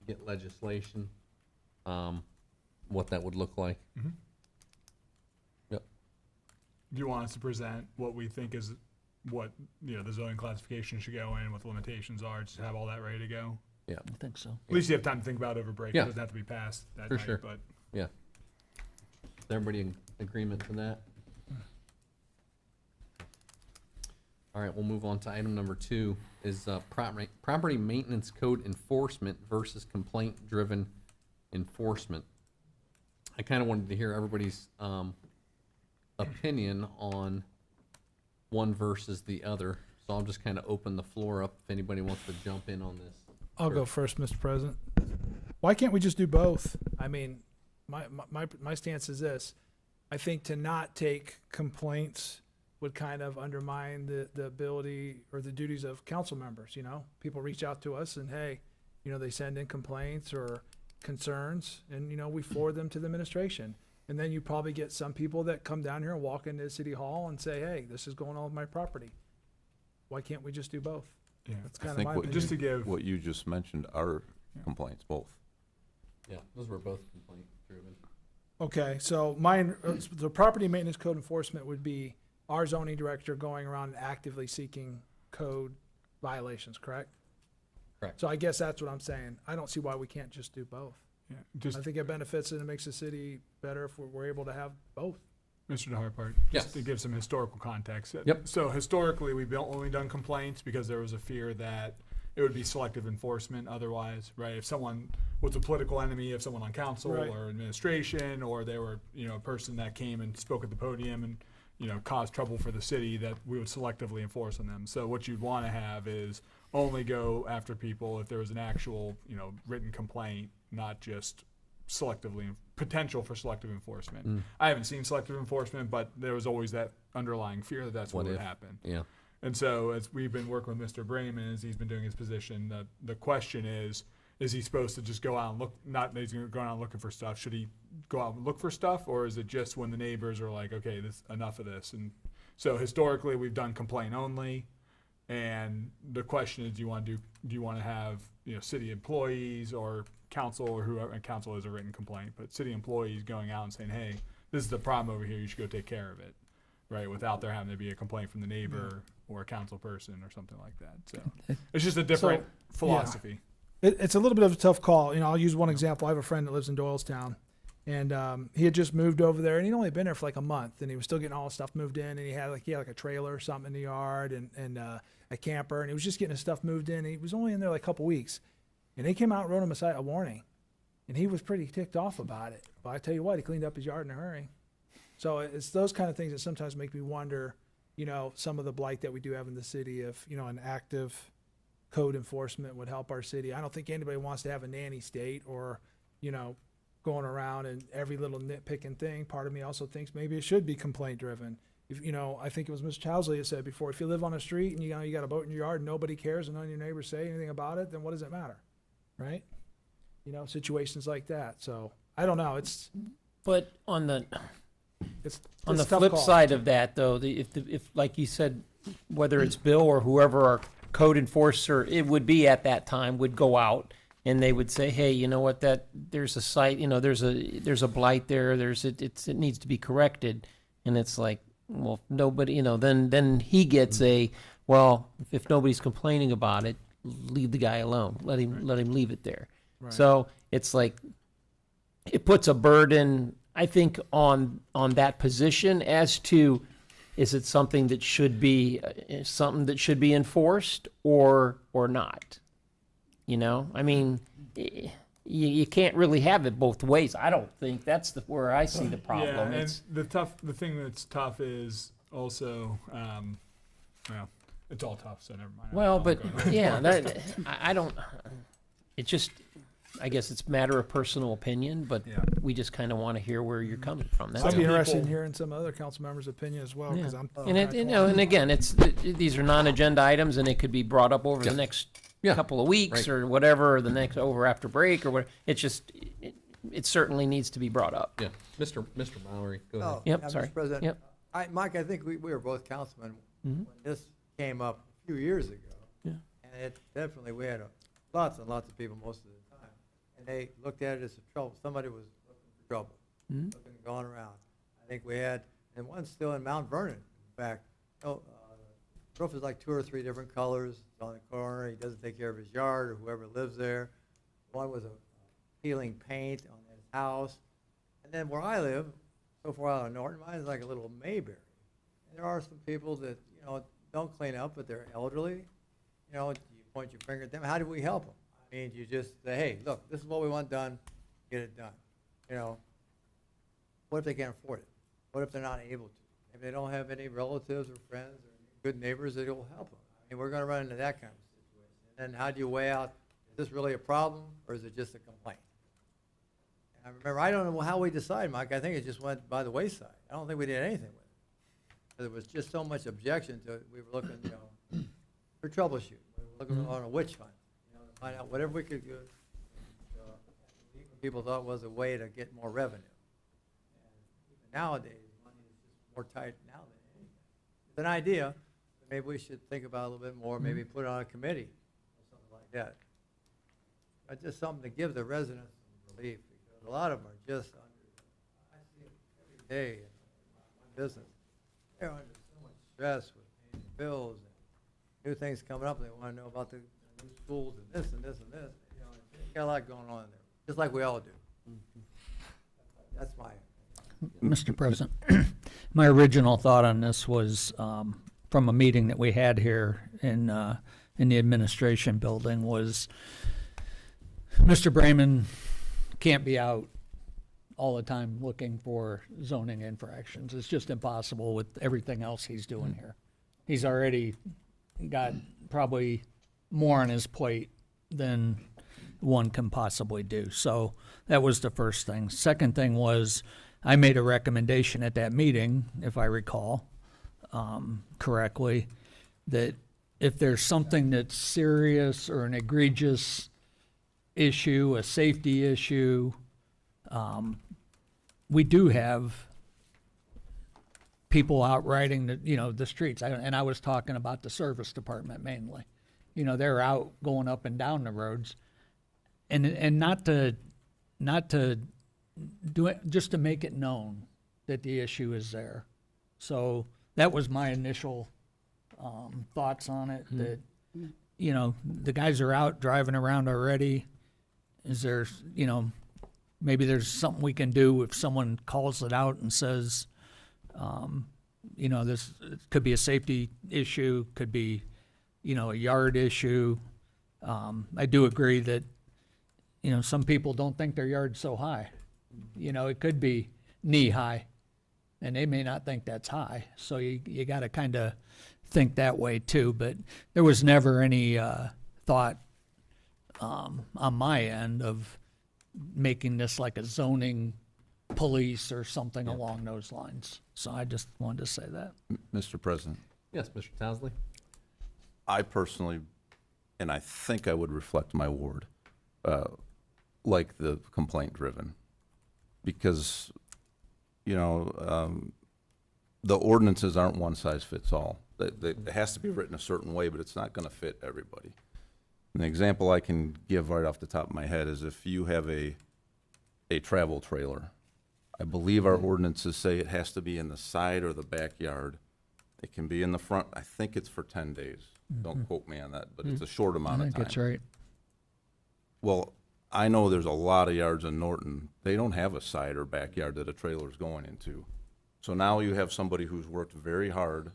get legislation, what that would look like. Mhm. Yep. Do you want us to present what we think is what, the zoning classification should go in, what the limitations are, just have all that ready to go? Yeah, I think so. At least you have time to think about it over break. Yeah. It doesn't have to be passed that For night, sure. but yeah. Is everybody in agreement to that? All right, we'll move on to item number 2, is property maintenance code enforcement versus complaint-driven enforcement. I kind of wanted to hear everybody's opinion on one versus the other, so I'll just kind of open the floor up if anybody wants to jump in on this. I'll go first, Mr. President. Why can't we just do both? I mean, my stance is this. I think to not take complaints would kind of undermine the ability or the duties of council members, People reach out to us and, hey, they send in complaints or concerns, and, we forward them to the administration. And then you probably get some people that come down here and walk into City Hall and say, hey, this is going on with my property. Why can't we just do both? yeah, That's I kind of think my what, opinion. just to give, what you just mentioned are complaints, both. Yeah, those were both complaint-driven. Okay, so mine, the property maintenance code enforcement would be our zoning director going around and actively seeking code violations, correct? Correct. So I guess that's what I'm saying. I don't see why we can't just do both. yeah, just I think it benefits and it makes the city better if we're able to have both. Mr. DeHarpart, Yes. just to give some historical context. Yep. So historically, we've only done complaints because there was a fear that it would be selective enforcement otherwise, right? If someone was a political enemy of someone on council Right. or administration, or they were, a person that came and spoke at the podium and, caused trouble for the city, that we would selectively enforce on them. So what you'd want to have is only go after people if there was an actual, written complaint, not just potential for selective enforcement. I haven't seen selective enforcement, but there was always that underlying fear that that's what What would if? happen. Yeah. And so as we've been working with Mr. Brayman, as he's been doing his position, the question is he supposed to just go out and look, not that he's going to go out looking for stuff, should he go out and look for stuff, or is it just when the neighbors are like, okay, enough of this? And so historically, we've done complaint only, and the question is, do you want to have, city employees or council, or whoever, and council is a written complaint, but city employees going out and saying, hey, this is the problem over here, you should go take care of it, right, without there having to be a complaint from the neighbor or a council person or something like that. So it's just a different philosophy. It's a little bit of a tough call. I'll use one example. I have a friend that lives in Doylestown, and he had just moved over there, and he'd only been there for like a month, and he was still getting all his stuff moved in, and he had like a trailer or something in the yard and a camper, and he was just getting his stuff moved in. And he was only in there like a couple weeks, and they came out and wrote him a warning, and he was pretty ticked off about it. But I tell you what, he cleaned up his yard in a hurry. So it's those kind of things that sometimes make me wonder, some of the blight that we do have in the city, if, an active code enforcement would help our city. I don't think anybody wants to have a nanny state or, going around and every little nitpicking thing. Part of me also thinks maybe it should be complaint driven. If, I think it was Mr. Chowsley that said before, if you live on a street and you got a boat in your yard and nobody cares and none of your neighbors say anything about it, then what does it matter? Right? Situations like that. So I don't know. But on the It's On the a tough flip call. side of that, though, if like you said, whether it's Bill or whoever our code enforcer, it would be at that time, would go out and they would say, hey, you know what, that, there's a site, there's a blight there, it needs to be corrected. And it's like, well, nobody, then he gets well, if nobody's complaining about it, leave the guy alone. Let him leave it there. Right. So it's like, it puts a burden, I think, on that position as to, is it something that should be enforced or not? I mean, you can't really have it both ways. I don't think that's where I see the problem. Yeah, and the thing that's tough is also, well, it's all tough, so never mind. Well, I'll but go ahead. yeah, I don't. It just, I guess it's a matter of personal opinion, but Yeah. we just kind of want to hear where you're coming from. That's I'd be all. interested in people- hearing some other council members' opinion as well, because Yeah. I'm. And and again, these are non-agenda items, and it could be brought up over the next couple of weeks right. or whatever, or the next over after break or what. It's just, it certainly needs to be brought up. Yeah, Mr. Mowry, go ahead. Oh, Yep, yeah, sorry. Mr. President. Yep. Mike, I think we were both councilmen Mhm. when this came up a few years ago. Yeah. And it definitely, we had lots and lots of people most of the time. And they looked at it as a trouble. Somebody was looking for trouble, Mhm. looking, going around. I think we had, and one's still in Mount Vernon, in fact. Roof is like 2 or 3 different colors. It's on the corner. He doesn't take care of his yard or whoever lives there. One was a peeling paint on his house. And then where I live, so far out of Norton, mine is like a little Mayberry. And there are some people that, don't clean up, but they're elderly. You point your finger at them. How do we help them? I mean, you just say, hey, look, this is what we want done. Get it done. What if they can't afford it? What if they're not able to? If they don't have any relatives or friends or good neighbors that will help them? I mean, we're going to run into that kind of situation. And then how do you weigh out, is this really a problem or is it just a complaint? And I remember, I don't know how we decided, Mike. I think it just went by the wayside. I don't think we did anything with it. There was just so much objection to it. We were looking, for troubleshooting. We were looking on a witch hunt, to find out whatever we could do. People thought was a way to get more revenue. And even nowadays, money is just more tight now than anything. It's an idea. Maybe we should think about it a little bit more, maybe put it on a committee or something like that. But just something to give the residents some relief, because a lot of them are just under, I see it every day in my business. They're under so much stress with paying bills and new things coming up. They want to know about the new schools and this and this and this. They got a lot going on there, just like we all do. That's my. Mr. President, my original thought on this was from a meeting that we had here in the administration building was Mr. Bremen can't be out all the time looking for zoning infractions. It's just impossible with everything else he's doing here. He's already got probably more on his plate than one can possibly do. So that was the first thing. Second thing was I made a recommendation at that meeting, if I recall correctly, that if there's something that's serious or an egregious issue, a safety issue, we do have people out riding the streets. And I was talking about the service department mainly. They're out going up and down the roads, and not to do it, just to make it known that the issue is there. So that was my initial thoughts on it, that, the guys are out driving around already. Is there, maybe there's something we can do if someone calls it out and says, this could be a safety issue, could be, a yard issue. I do agree that, some people don't think their yard's so high. It could be knee high, and they may not think that's high. So you got to kind of think that way too. But there was never any thought on my end of making this like a zoning police or something along those lines. So I just wanted to say that. Mr. President, Yes, Mr. Towesley? I personally, and I think I would reflect my ward, like the complaint driven, because, the ordinances aren't one size fits all. It has to be written a certain way, but it's not going to fit everybody. An example I can give right off the top of my head is if you have a travel trailer. I believe our ordinances say it has to be in the side or the backyard. It can be in the front. I think it's for 10 days. Don't quote me on that, but it's a short I amount of think time. that's right. Well, I know there's a lot of yards in Norton. They don't have a side or backyard that a trailer's going into. So now you have somebody who's worked very hard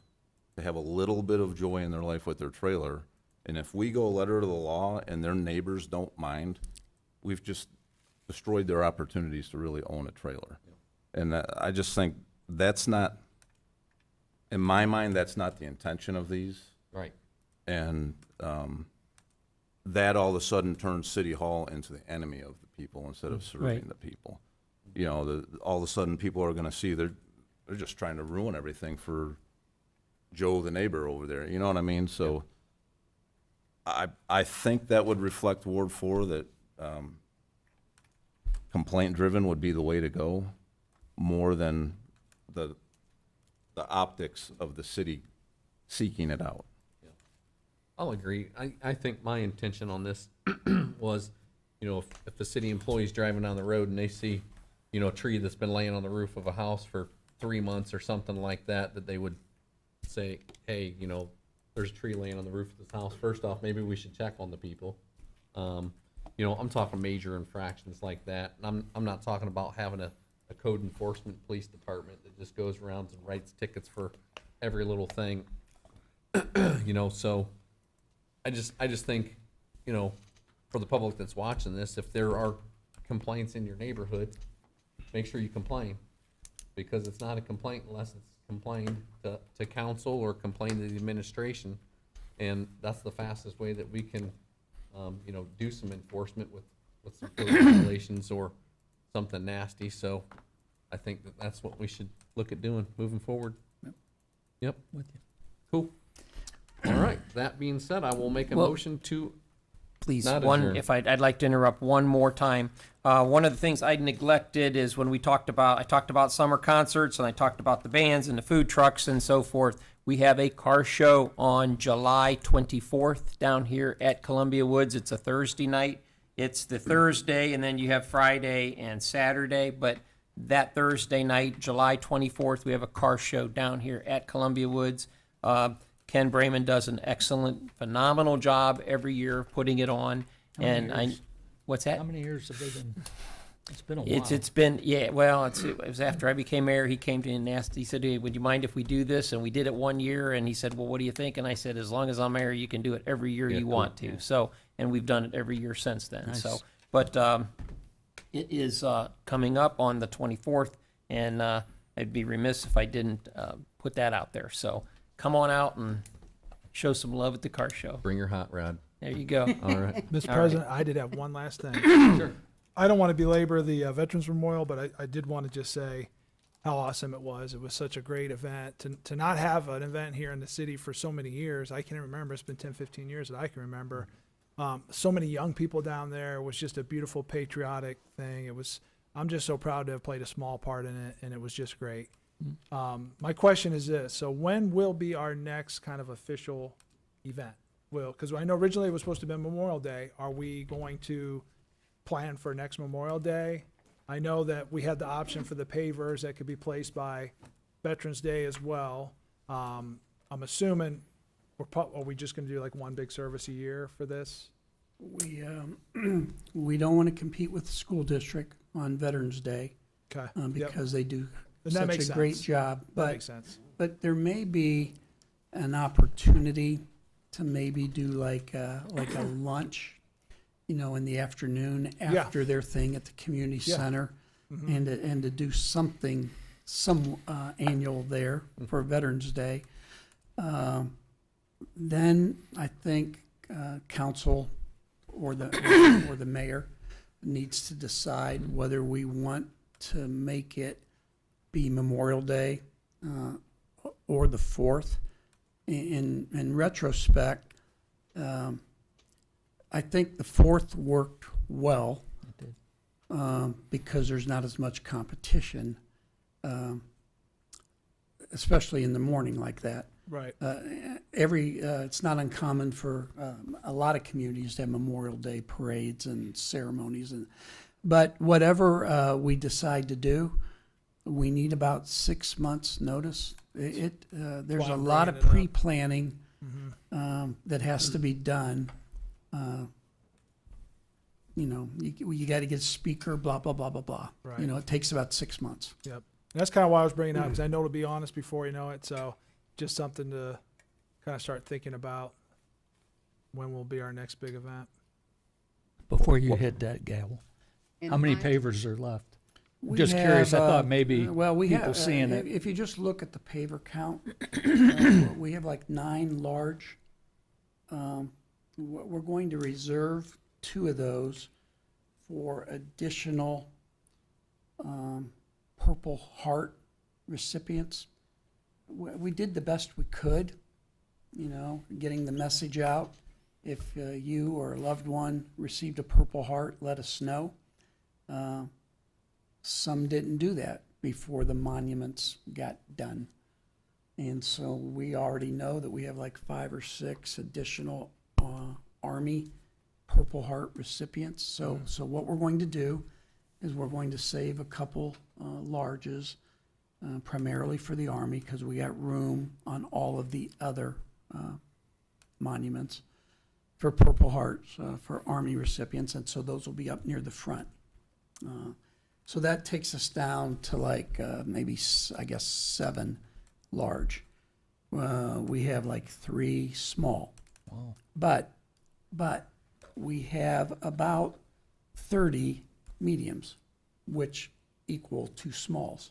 to have a little bit of joy in their life with their trailer. And if we go letter of the law and their neighbors don't mind, we've just destroyed their opportunities to really own a trailer. And I just think that's not, in my mind, that's not the intention of these. Right. And that all of a sudden turns City Hall into the enemy of the people instead of serving Right. the people. You know, all of a sudden people are gonna see they're just trying to ruin everything for Joe, the neighbor over there. You know what I mean? So I think that would reflect Ward 4, that complaint-driven would be the way to go, more than the optics of the city seeking it out. I'll agree. I think my intention on this was, you know, if the city employee's driving down the road and they see, you know, a tree that's been laying on the roof of a house for 3 months or something like that, that they would say, hey, you know, there's a tree laying on the roof of this house. First off, maybe we should check on the people. You know, I'm talking major infractions like that. And I'm not talking about having a code enforcement police department that just goes around and writes tickets for every little thing. You know, so I just think, you know, for the public that's watching this, if there are complaints in your neighborhood, make sure you complain, because it's not a complaint unless it's complained to council or complained to the administration, and that's the fastest way that we can, you know, do some enforcement with some code violations or something nasty. So I think that's what we should look at doing moving forward. Yep. With you. Cool. All right. That being said, I will make a Well, motion to. Please, Not one, adjourn. if I'd like to interrupt one more time. One of the things I neglected is when I talked about summer concerts, and I talked about the bands and the food trucks and so forth. We have a car show on July 24th down here at Columbia Woods. It's a Thursday night. It's the Thursday, and then you have Friday and Saturday. But that Thursday night, July 24th, we have a car show down here at Columbia Woods. Ken Brayman does an excellent, phenomenal job every year of putting it on. What's that? How many years have they been? It's been a while. It's been, yeah, well, it was after I became mayor. He came to me and asked, he said, hey, would you mind if we do this? And we did it one year, and he said, well, what do you think? And I said, as long as I'm mayor, you can do it every year you want to. So, and we've done it every year since then. Nice. So, but it is coming up on the 24th, and I'd be remiss if I didn't put that out there. So come on out and show some love at the car show. Bring your hot rod. There you go. All right. Mr. All President, I did have one last thing. Sure. I don't want to belabor the Veterans Memorial, but I did want to just say how awesome it was. It was such a great event. To not have an event here in the city for so many years, I can remember, it's been 10, 15 years that I can remember. So many young people down there. It was just a beautiful patriotic thing. I'm just so proud to have played a small part in it, and it was just great. My question is this: so when will be our next kind of official event? Because I know originally it was supposed to be Memorial Day. Are we going to plan for next Memorial Day? I know that we had the option for the pavers that could be placed by Veterans Day as well. I'm assuming are we just going to do like one big service a year for this? We don't want to compete with the school district on Veterans Day Okay. because they do And that makes such a great sense. job. That makes sense. But there may be an opportunity to maybe do like a lunch, you know, in the afternoon after their thing at the community Yeah. center, Mhm. and to do something, annual there for Veterans Day. Then I think council or the mayor needs to decide whether we want to make it be Memorial Day or the 4th. In retrospect, I think the 4th worked well because there's not as much competition, especially in the morning like that. Right. It's not uncommon for a lot of communities have Memorial Day parades and ceremonies, but whatever we decide to do, we need about 6 months' notice. There's why a I'm lot of bringing it up. pre-planning that has to be done. You got to get a speaker, blah, blah, blah, blah, blah. Right. It takes about 6 months. Yep. And that's kind of why I was bringing it up, because I know, to be honest, before you know it, so just something to kind of start thinking about when will be our next big event. Before you hit that, Gavel, And how many my- pavers are left? We Just curious, I thought maybe we people have, seeing it. If you just look at the paver count, we have like 9 large. We're going to reserve 2 of those for additional Purple Heart recipients. We did the best we could, getting the message out. If you or a loved one received a Purple Heart, let us know. Some didn't do that before the monuments got done. And so we already know that we have like 5 or 6 additional Army Purple Heart recipients. So what we're going to do is we're going to save a couple larges, primarily for the Army, because we got room on all of the other monuments for Purple Hearts, for Army recipients, and so those will be up near the front. So that takes us down to like maybe, I guess, 7 large. We have like 3 small. Wow. But we have about 30 mediums, which equal 2 smalls.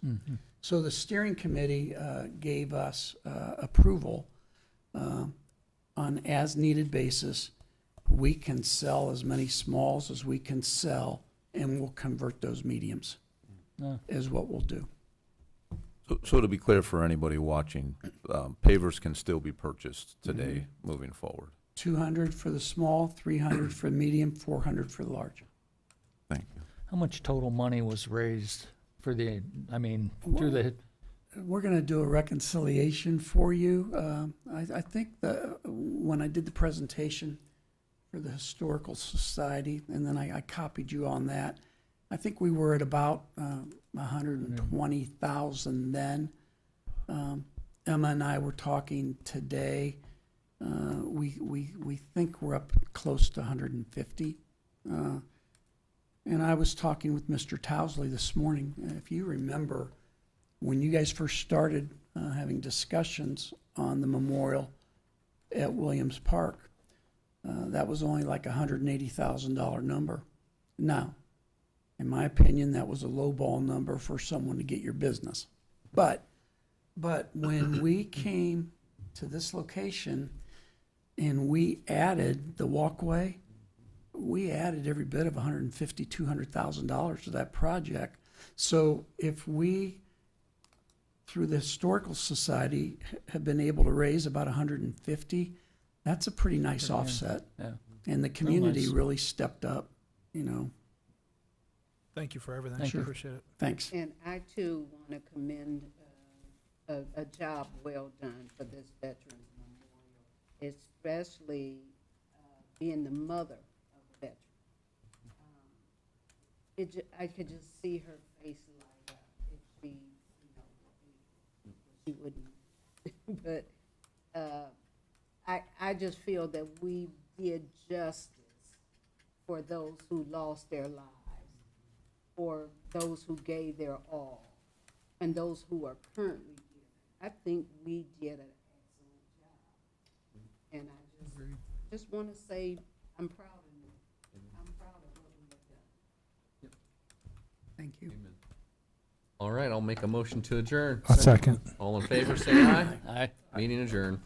So the steering committee gave us approval on as-needed basis. We can sell as many smalls as we can sell, and we'll convert those mediums, is what we'll do. So to be clear for anybody watching, pavers can still be purchased today moving forward. 200 for the small, 300 for the medium, 400 for the large. Thank you. How much total money was raised for through the, We're going to do a reconciliation for you. I think when I did the presentation for the Historical Society, and then I copied you on that, I think we were at about 120,000 then. Emma and I were talking today. We think we're up close to 150. And I was talking with Mr. Towsley this morning. If you remember, when you guys first started having discussions on the memorial at Williams Park, that was only like a $180,000 number. Now, in my opinion, that was a lowball number for someone to get your business. But when we came to this location and we added the walkway, we added every bit of $150,000, $200,000 to that project. So if we, through the Historical Society, have been able to raise about 150, that's a pretty nice offset. yeah. And the community nice. really stepped up, Thank you for everything. Thank you. Appreciate it. Thanks. And I too want to commend a job well done for this Veterans Memorial, especially being the mother of a veteran. I could just see her face light up if she, she wouldn't. But I just feel that we did justice for those who lost their lives, for those who gave their all, and those who are currently giving. I think we did an excellent job. And I just want to say I'm proud of you. I'm proud of what we have done. Thank you. All right, I'll make a motion to adjourn. A second. All in favor, say aye. Aye. Meeting adjourned.